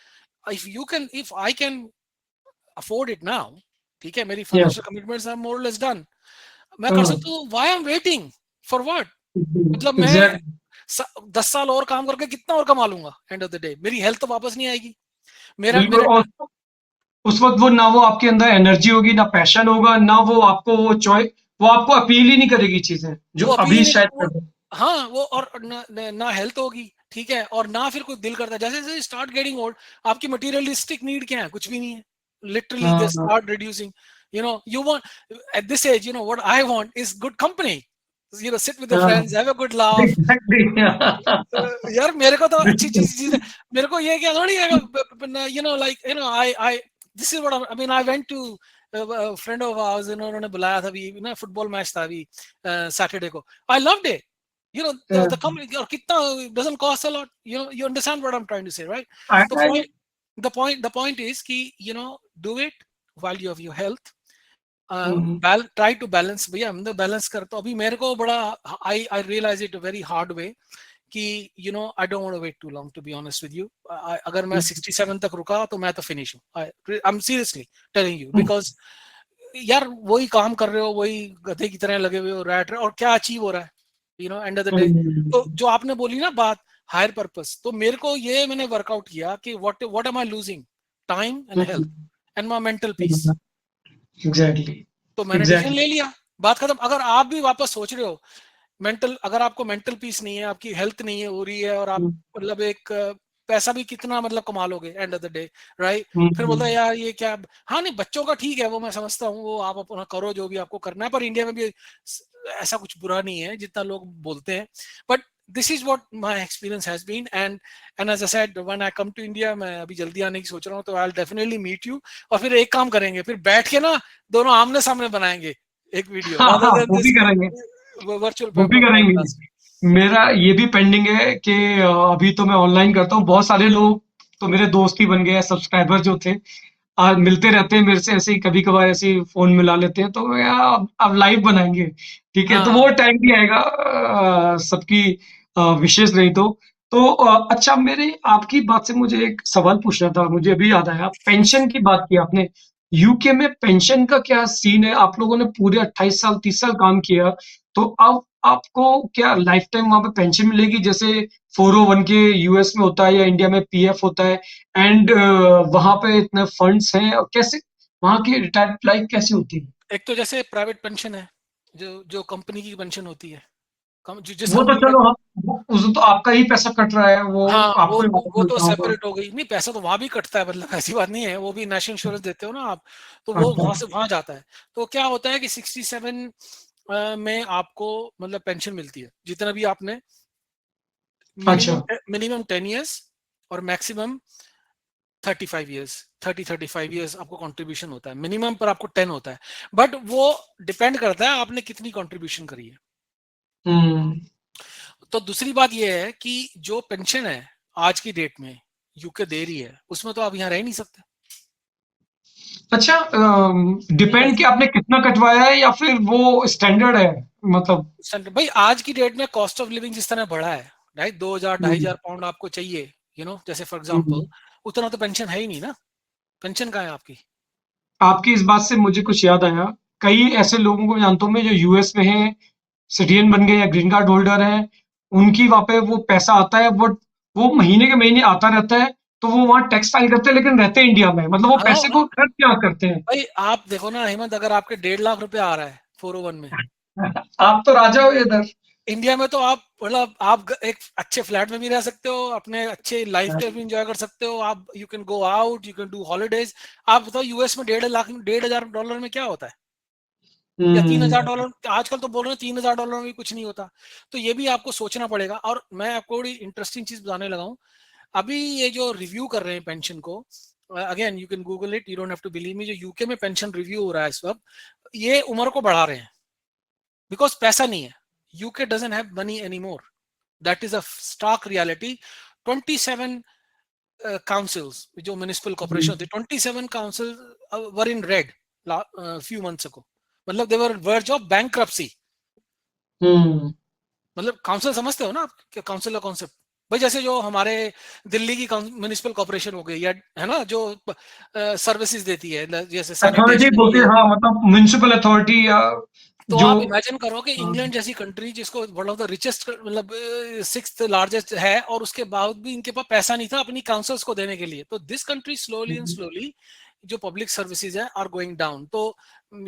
if I can afford it now, ठीक है, मेरी फाइनेंशियल कमिटमेंट्स आर मोर और लेस डन, मैं कर सकता हूँ। Why I am waiting for what? मतलब मैं 10 साल और काम करके कितना और कमा लूंगा, एंड ऑफ द डे मेरी हेल्थ तो वापस नहीं आएगी। मेरा बिल्कुल। मेरे और उस वक्त वो ना वो आपके अंदर एनर्जी होगी, ना पैशन होगा, ना वो आपको वो चॉइस, वो आपको अपील ही नहीं करेगी चीजें जो वो अपील अभी नहीं, शायद वो, कर रहे हाँ वो, और ना हेल्थ होगी, ठीक है, और ना फिर कोई दिल करता है। जैसे जैसे स्टार्ट गेटिंग ओल्ड, आपकी मटेरियलिस्टिक नीड क्या है? कुछ भी नहीं है, लिटरली दे हैं। Start reducing. you want at this age, what I want is good company, sit with your friends, have a good laugh। Exactly. यार मेरे को तो अच्छी चीज है, मेरे को ये क्या थोड़ी है, I this is what I mean, I went to friend of hours, उन्होंने बुलाया था अभी ना, फुटबॉल मैच था अभी सैटरडे को। आई लव्ड इट, the company, और कितना doesn't cost a lot, you understand what I'm trying to say, right? The point is कि do it while you have your health, try to balance। भैया हम तो balance करते, अभी मेरे को बड़ा I realize it a very hard way कि I don't want to wait too long, to be honest with you। अगर मैं 67 तक रुका तो मैं तो फिनिश हूँ। I'm seriously telling you, because यार वही काम कर रहे हो, वही गधे की तरह लगे हुए हो, रैट रहे, और क्या अचीव हो रहा है एंड ऑफ द डे। तो जो आपने बोली ना बात, हायर पर्पस, तो मेरे को ये मैंने वर्कआउट किया कि what am I losing, time and health and my mental peace. Exactly. तो मैंने डिसीजन ले लिया, बात खत्म। अगर आप भी वापस सोच रहे हो अगर आपको मेंटल पीस नहीं है, आपकी हेल्थ नहीं है हो रही है, और आप मतलब एक पैसा भी कितना मतलब कमा लोगे and of the day, right? फिर बोलता है यार ये क्या। हाँ नहीं, बच्चों का ठीक है, वो मैं समझता हूँ, वो आप अपना करो जो भी आपको करना है, पर इंडिया में भी ऐसा कुछ बुरा नहीं है जितना लोग बोलते हैं। But this is what my experience has been, and as I said, when I come to India, मैं अभी जल्दी आने की सोच रहा हूँ, तो I will definitely meet you, और फिर एक काम करेंगे, फिर बैठ के ना दोनों आमने सामने बनाएंगे एक वीडियो, हाँ रादर हाँ, देन वो भी दिस करेंगे, वर्चुअल वो भी करेंगे। पॉडकास्ट। मेरा ये भी पेंडिंग है कि अभी तो मैं ऑनलाइन करता हूँ। बहुत सारे लोग तो मेरे दोस्त ही बन गए हैं, सब्सक्राइबर जो थे। आज मिलते रहते हैं मेरे से, ऐसे ही कभी-कभार ऐसे ही फ़ोन मिला लेते हैं, तो मैं अब लाइव बनाएँगे, ठीक है? तो वो हाँ टाइम भी आएगा, सबकी विशेज़ रही तो। तो अच्छा, मेरे आपकी बात से मुझे एक सवाल पूछना था, मुझे अभी याद आया। पेंशन की बात की आपने, यूके में पेंशन का क्या सीन है? आप लोगों ने पूरे 28 साल, 30 साल काम किया, तो अब आपको क्या लाइफ टाइम वहाँ पे पेंशन मिलेगी? जैसे 401 के यूएस में होता है या इंडिया में पीएफ होता है, एंड वहाँ पे इतने फंड्स हैं, और कैसे वहाँ की रिटायर्ड लाइफ कैसी होती है? एक तो जैसे प्राइवेट पेंशन है, जो जो कंपनी की पेंशन होती है, जिस वो तो कंपनी में। चलो, हम उस तो आपका ही पैसा कट रहा है, वो हाँ, आपको ही वापस वो तो मिलता होगा। सेपरेट हो गई। नहीं, पैसा तो वहां भी कटता है, मतलब ऐसी बात नहीं है, वो भी नेशनल इंश्योरेंस देते हो ना आप, तो वो अच्छा, वहां से वहां जाता है। तो क्या होता है कि 67 में आपको मतलब पेंशन मिलती है, जितना भी आपने अच्छा। मिनिमम 10 ईयर्स और मैक्सिमम 35 ईयर्स, 35 ईयर्स आपको कंट्रीब्यूशन होता है। मिनिमम पर आपको 10 होता है, बट वो डिपेंड करता है आपने कितनी कंट्रीब्यूशन करी है। हम्म। तो दूसरी बात ये है कि जो पेंशन है आज की डेट में यूके दे रही है, उसमें तो आप यहाँ रह नहीं सकते। अच्छा, डिपेंड नहीं, कि आपने कितना कटवाया है या फिर वो स्टैंडर्ड है, मतलब। भाई आज की डेट में कॉस्ट ऑफ लिविंग जिस तरह बढ़ा है, राइट, 2,000 ढाई हम्म, हजार पाउंड आपको चाहिए, जैसे फॉर हम्म। एग्जांपल, उतना तो पेंशन है ही नहीं ना। पेंशन कहाँ है आपकी? आपकी इस बात से मुझे कुछ याद आया। कई ऐसे लोगों को जानता हूँ मैं जो यूएस में हैं, सिटिजन बन गए या ग्रीन कार्ड होल्डर हैं, उनकी वहाँ पे वो पैसा आता है, बट वो महीने के महीने आता रहता है, तो वो वहाँ टैक्स फाइल करते हैं लेकिन रहते हैं इंडिया में, मतलब वो हाँ पैसे हाँ, को खर्च क्या करते हैं? भाई आप देखो ना हेमंत, अगर आपके 1.5 लाख रुपए आ रहा है 401 में, आप तो राजा हो इधर। इंडिया में तो आप मतलब आप एक अच्छे फ्लैट में भी रह सकते हो, अपने अच्छे लाइफ स्टाइल भी इंजॉय कर सकते हो, आप you can go out, you can do holidays. आप बताओ यूएस में 1.5 लाख, $1,500 में क्या होता है? या हम्म। $3,000, आजकल तो बोल रहे हैं $3,000 में भी कुछ नहीं होता। तो ये भी आपको सोचना पड़ेगा। और मैं आपको बड़ी इंटरेस्टिंग चीज बताने लगा हूँ। अभी ये जो रिव्यू कर रहे हैं पेंशन को, again you can Google it, you don't have to believe me, जो यूके में पेंशन रिव्यू हो रहा है इस वक्त, ये उम्र को बढ़ा रहे हैं, बिकॉज पैसा नहीं है। UK doesn't have money any more, that is a stark reality. 27 councils, जो म्युनिसिपल कॉर्पोरेशन होते, 27 council were in red few months ago, मतलब they were verge of bankruptcy. Hmm. मतलब काउंसिल समझते हो ना आप, काउंसिल का कॉन्सेप्ट? भाई जैसे जो हमारे दिल्ली की म्युनिसिपल कॉर्पोरेशन हो गई, या है ना, जो सर्विसेज देती है, जैसे अथॉरिटी सैनिटेशन बोलते हैं, ये। हाँ, मतलब म्युनिसिपल अथॉरिटी, या तो जो। आप इमेजिन करो कि हाँ। इंग्लैंड जैसी कंट्री, जिसको वन ऑफ द रिचेस्ट, मतलब 6th लार्जेस्ट है, और उसके बाद भी इनके पास पैसा नहीं था अपनी काउंसिल्स को देने के लिए। तो this country slowly and slowly, जो पब्लिक सर्विसेज है आर गोइंग डाउन। तो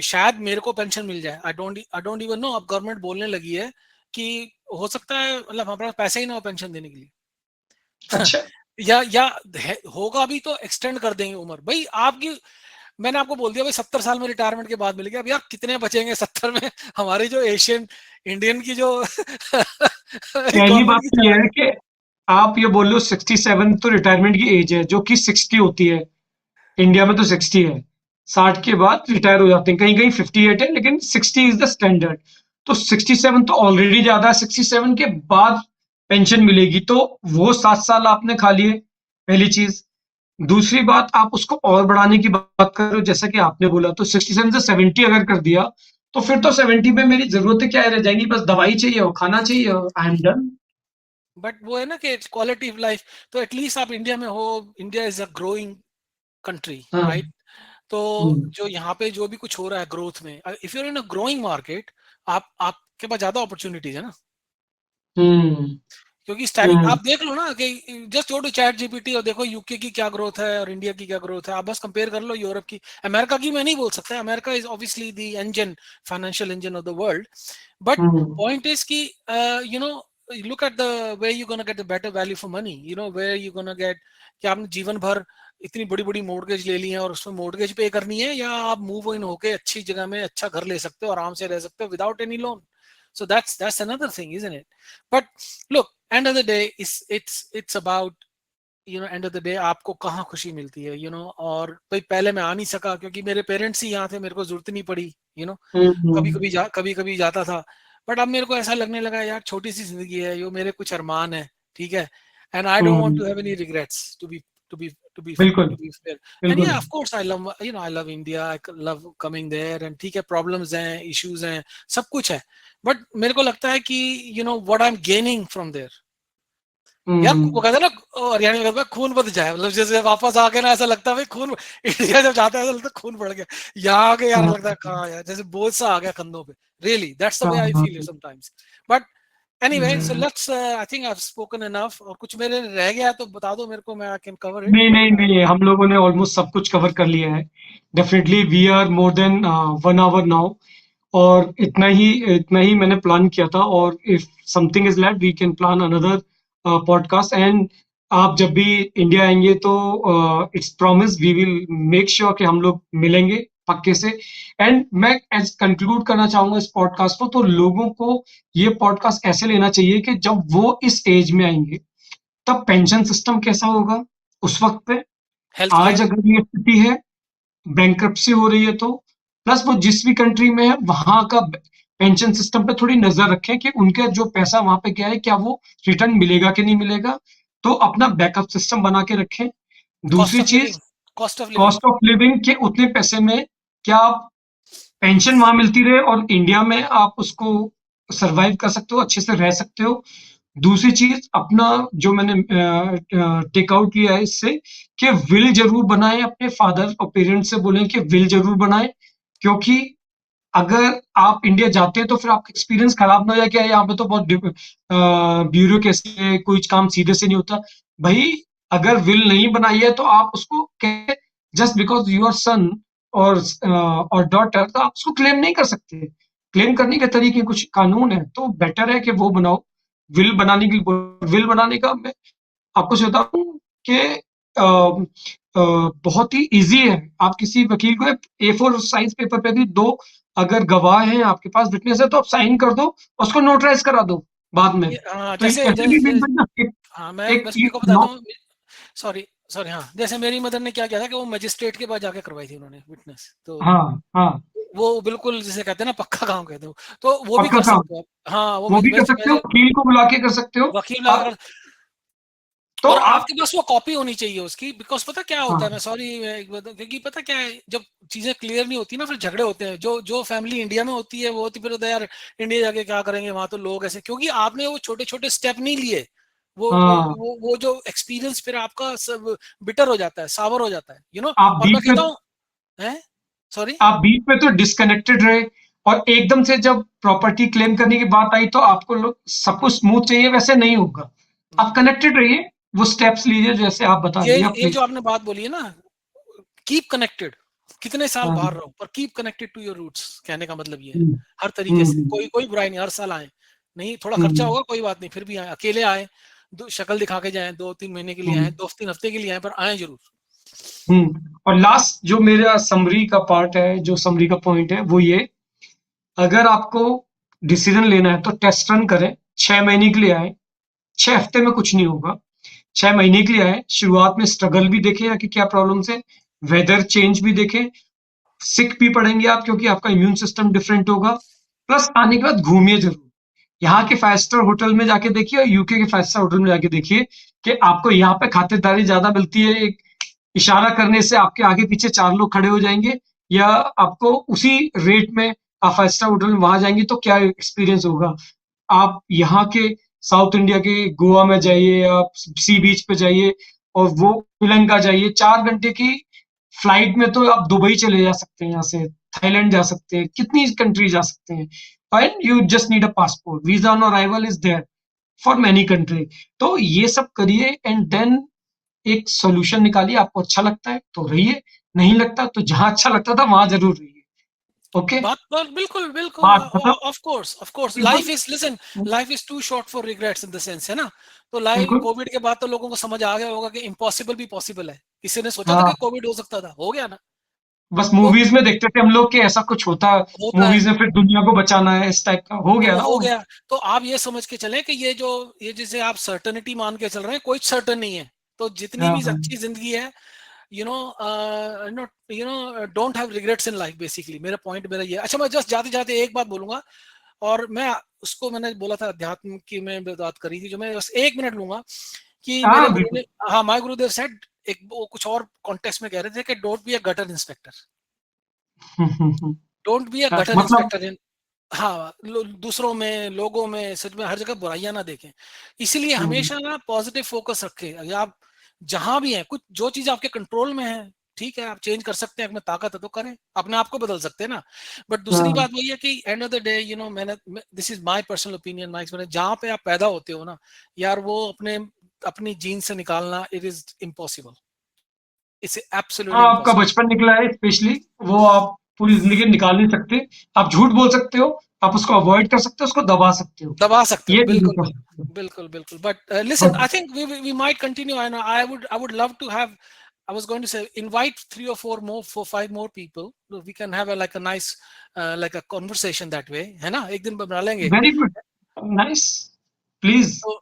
शायद मेरे को पेंशन मिल जाए, आई डोंट इवन नो। अब गवर्नमेंट बोलने लगी है कि हो सकता है मतलब हमारे पास पैसा ही ना हो पेंशन देने के लिए। अच्छा। या होगा भी तो एक्सटेंड कर देंगे उम्र। भाई आपकी, मैंने आपको बोल दिया भाई 70 साल में रिटायरमेंट के बाद मिलेगा। अब यार कितने बचेंगे 70 में? हमारी जो एशियन इंडियन की जो पहली गवर्नमेंट बात की तो ये चला है रही कि आप ये बोल रहे हो 67 तो रिटायरमेंट की एज है, जो कि 60 होती है। इंडिया में तो 60 है। 60 के बाद रिटायर हो जाते हैं, कहीं कहीं 58 है, लेकिन 60 इज द स्टैंडर्ड। तो 67 तो ऑलरेडी ज्यादा है, 67 के बाद पेंशन मिलेगी, तो वो 7 साल आपने खा लिए, पहली चीज। दूसरी बात, आप उसको और बढ़ाने की बात कर रहे हो, जैसा कि आपने बोला, तो 67 से 70 अगर कर दिया, तो फिर तो 70 में मेरी जरूरतें क्या रह जाएंगी? बस दवाई चाहिए हो, खाना चाहिए हो, आई एम डन। बट वो है ना कि क्वालिटी ऑफ लाइफ। तो एटलीस्ट आप इंडिया में हो, India is a growing country, हाँ। राइट? तो हम्म। जो यहाँ पे जो भी कुछ हो रहा है ग्रोथ में, if you're in a growing market, आपके पास ज्यादा अपॉर्चुनिटीज है ना। हम्म। क्योंकि स्टाइल हम्म। आप देख लो ना, कि just go to ChatGPT और देखो यूके की क्या ग्रोथ है और इंडिया की क्या ग्रोथ है। आप बस कंपेयर कर लो यूरोप की। अमेरिका की मैं नहीं बोल सकता, America is obviously the engine, financial engine of the world. But hmm. Point is कि you know look at the way you gonna get the better value for money, where you gonna get. कि आपने जीवन भर इतनी बड़ी बड़ी mortgage ले ली है और उसमें मोर्गेज पे करनी है, या आप मूव इन होके अच्छी जगह में अच्छा घर ले सकते हो, आराम से रह सकते हो without any loan. So that's another thing, isn't it? But look, end of the day, it's about, end of the day आपको कहाँ खुशी मिलती है, और भाई पहले मैं आ नहीं सका क्योंकि मेरे पेरेंट्स ही यहाँ थे, मेरे को जरूरत नहीं पड़ी, कभी हम्म। कभी कभी कभी जाता था। बट अब मेरे को ऐसा लगने लगा यार छोटी सी जिंदगी है, यो मेरे कुछ अरमान है, ठीक है, and I don't want hmm, to have any regrets, बिल्कुल to be fair. And बिल्कुल। yeah, of course I love, you know, I love India, I love coming there, and ठीक है प्रॉब्लम्स हैं, इश्यूज हैं, सब कुछ है, बट मेरे को लगता है कि you know what I am gaining from there, यार वो हम्म कहते हैं ना, हरियाणा में कहते हैं खून बच जाए, मतलब जैसे वापस आके ना ऐसा लगता है भाई खून, इंडिया जब जाता है ऐसा लगता है खून बढ़ गया, यहाँ आके यार लगता है कहाँ यार जैसे बोझ सा आ गया कंधों पे, really that's the way I feel sometimes, but anyway so hmm. Let's, I think I have spoken enough, और कुछ मेरे रह गया है तो बता दो मेरे को, मैं आई कैन कवर इट, नहीं बट नहीं नहीं, हम लोगों ने ऑलमोस्ट सब कुछ कवर कर लिया है। Definitely we are more than 1 hour now. और इतना ही मैंने प्लान किया था। और if something is left we can plan another podcast. And आप जब भी इंडिया आएंगे तो it's promise we will make sure कि हम लोग मिलेंगे पक्के से। एंड मैं एज कंक्लूड करना चाहूंगा इस पॉडकास्ट को, तो लोगों को ये पॉडकास्ट ऐसे लेना चाहिए कि जब वो इस एज में आएंगे तब पेंशन सिस्टम कैसा होगा उस वक्त पे। हेल्थ आज केयर, अगर ये स्थिति है, बैंक्रप्सी हो रही है, तो प्लस वो जिस भी कंट्री में है वहां का पेंशन सिस्टम पे थोड़ी नजर रखें कि उनका जो पैसा वहां पे गया है क्या वो रिटर्न मिलेगा कि नहीं मिलेगा। तो अपना बैकअप सिस्टम बना के रखें। कॉस्ट दूसरी ऑफ लिविंग, चीज, cost of living, cost of living के उतने पैसे में क्या पेंशन वहां मिलती रहे और इंडिया में आप उसको सरवाइव कर सकते हो, अच्छे से रह सकते हो। दूसरी चीज अपना जो मैंने टेक आउट लिया है इससे, कि विल जरूर बनाएं, अपने फादर और पेरेंट्स से बोलें कि विल जरूर बनाएं। क्योंकि अगर आप इंडिया जाते हैं तो फिर आपका एक्सपीरियंस खराब ना हो जाए कि यहाँ पे तो बहुत ब्यूरोक्रेसी है, कोई काम सीधे से नहीं होता। भाई अगर विल नहीं बनाई है तो आप उसको कैसे, जस्ट बिकॉज यूर सन और डॉटर, तो आप उसको क्लेम नहीं कर सकते। क्लेम करने के तरीके कुछ कानून है, तो बेटर है कि वो बनाओ। विल बनाने की, विल बनाने का मैं आपको बता दूं कि बहुत ही इजी है। आप किसी वकील को A4 साइज पेपर पे भी दो, अगर गवाह हैं आपके पास, विटनेस है, तो आप साइन कर दो, उसको नोटराइज करा दो बाद में। हाँ तो ये जैसे ऐसे भी बिल बनना एक, हाँ मैं एक बस ये मेरे को बताता नौ। हूँ, सॉरी सॉरी, हाँ जैसे मेरी मदर ने क्या किया था कि वो मजिस्ट्रेट के पास जाके करवाई थी उन्होंने विटनेस, तो हाँ हाँ, वो बिल्कुल जिसे कहते हैं ना पक्का काम कहते हो, तो वो भी पक्का कर काम, सकते हो आप, हाँ वो वो भी कर मेरे सकते हो, मेरे वकील को बुला के कर सकते हो। वकील आप, अगर, तो और आप, आपके पास वो कॉपी होनी चाहिए उसकी, बिकॉज पता क्या होता है, हाँ मैं सॉरी क्योंकि पता क्या है, जब चीजें क्लियर नहीं होती ना फिर झगड़े होते हैं, जो जो फैमिली इंडिया में होती है वो होती, फिर होता है यार इंडिया जाके क्या करेंगे, वहां तो लोग ऐसे, क्योंकि आपने वो छोटे छोटे स्टेप नहीं लिए, हाँ, वो जो एक्सपीरियंस फिर आपका सब बिटर हो जाता है, सावर हो जाता है, यू नो, आप और मैं बीच में कहता हूँ है, सॉरी, आप बीच में तो डिस्कनेक्टेड रहे, और एकदम से जब प्रॉपर्टी क्लेम करने की बात आई तो आपको सब कुछ स्मूथ चाहिए, वैसे नहीं होगा। आप कनेक्टेड रहिए, वो स्टेप्स लीजिए जैसे आप बता रही हैं ये जो प्लीज। आपने बात बोली है ना, कीप कनेक्टेड, कितने साल हाँ, बाहर रहो पर keep connected to your roots, कहने का मतलब ये है, हम्म, हर तरीके से, हम्म, कोई कोई बुराई नहीं, हर साल आए, नहीं थोड़ा खर्चा हम्म, होगा कोई बात नहीं, फिर भी आए, अकेले आए, शक्ल दिखा के जाए, 2-3 महीने के लिए आए, हम्म, 2-3 हफ्ते के लिए आए, पर आए जरूर। और लास्ट जो मेरा समरी का पार्ट है, जो समरी का पॉइंट है वो ये, अगर आपको डिसीजन लेना है तो टेस्ट रन करें। 6 महीने के लिए आए, 6 हफ्ते में कुछ नहीं होगा। 6 महीने के लिए आए, शुरुआत में स्ट्रगल भी देखें यहाँ की क्या प्रॉब्लम्स है, वेदर चेंज भी देखें, सिक भी पड़ेंगे आप क्योंकि आपका इम्यून सिस्टम डिफरेंट होगा। प्लस आने के बाद घूमिए जरूर, यहाँ के 5 स्टार होटल में जाके देखिए और यूके के 5 स्टार होटल में जाके देखिए कि आपको यहाँ पे खातिरदारी ज्यादा मिलती है। एक इशारा करने से आपके आगे पीछे 4 लोग खड़े हो जाएंगे, या आपको उसी रेट में आप 5 स्टार होटल में वहां जाएंगे तो क्या एक्सपीरियंस होगा। आप यहाँ के साउथ इंडिया के गोवा में जाइए, आप सी बीच पे जाइए, और वो श्रीलंका जाइए, 4 घंटे की फ्लाइट में तो आप दुबई चले जा सकते हैं, यहाँ से थाईलैंड जा सकते हैं, कितनी कंट्री जा सकते हैं। And you just need a passport, visa on arrival is there for many country. तो ये सब करिए एंड देन एक सोल्यूशन निकालिए। आपको अच्छा लगता है तो रहिए, नहीं लगता तो जहां अच्छा लगता था वहां जरूर रहिए। ओके, बात पर बिल्कुल बिल्कुल, बात खत्म। ऑफ कोर्स बिल्कुल, life is, listen, life is too short for regrets in the sense, है ना, तो लाइफ बिल्कुल। कोविड के बाद तो लोगों को समझ आ गया होगा कि इम्पॉसिबल भी पॉसिबल है, किसी ने सोचा था कि हाँ, कोविड हो सकता था, हो गया ना, बस तो मूवीज में देखते थे हम लोग कि ऐसा कुछ होता है, होता है, मूवीज में फिर दुनिया को बचाना है, इस टाइप का हो तो गया वो ना हो वो। गया, तो आप ये समझ के चलें कि ये जो, ये जिसे आप सर्टनिटी मान के चल रहे हैं, कोई सर्टन नहीं है, तो जितनी भी हाँ, अच्छी जिंदगी है, you know you know don't have regrets in life, basically मेरा पॉइंट मेरा ये, अच्छा मैं जस्ट जाते जाते एक बात बोलूंगा, और मैं उसको मैंने बोला था अध्यात्म की मैं बात करी थी, जो मैं बस 1 मिनट लूंगा कि मेरे हाँ गुरु बिल्कुल। ने, हाँ, माय गुरुदेव सेड, एक वो कुछ और कॉन्टेक्स्ट में कह रहे थे कि don't be a gutter inspector, don't be a gutter मतलब इंस्पेक्टर इन, हाँ, दूसरों में, लोगों में, सच में हर जगह बुराइयां ना देखें। इसीलिए हम्म, हमेशा ना पॉजिटिव फोकस रखें। अगर आप जहां भी हैं, कुछ जो चीज आपके कंट्रोल में है, ठीक है, आप चेंज कर सकते हैं, अपने ताकत है तो करें, अपने आप को बदल सकते हैं ना। बट दूसरी हाँ, बात वही है कि end of the day, you know, मैंने, this is my personal opinion, my experience, जहां पे आप पैदा होते हो ना यार, वो अपने अपनी जीन से निकालना, it is impossible, it's absolutely हाँ, आपका इम्पॉसिबल। बचपन निकला है स्पेशली, वो आप पूरी जिंदगी निकाल नहीं सकते। आप झूठ बोल सकते हो, आप उसको अवॉइड कर सकते हो, उसको दबा सकते हो, दबा सकते हो, ये चीजें बिल्कुल कर बिल्कुल सकते हो। बिल्कुल बिल्कुल। But listen, but I think we might continue, and I would love to have, I was going to say, invite 3 or 4 more, 4 5 more people. We can have a like a nice like a conversation that way, है ना, एक दिन बना लेंगे। Very good, nice, please. So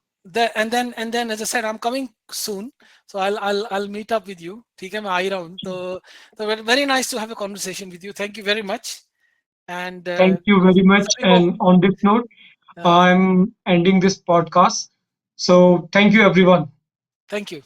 and then as I said, I'm coming soon, so I'll meet up with you, ठीक है, मैं आ ही रहा हूँ, तो very, very nice to have a conversation with you, thank you very much, and Thank you very much. सभी को And on this note, uh, I'm ending this podcast. So thank you, everyone. thank you।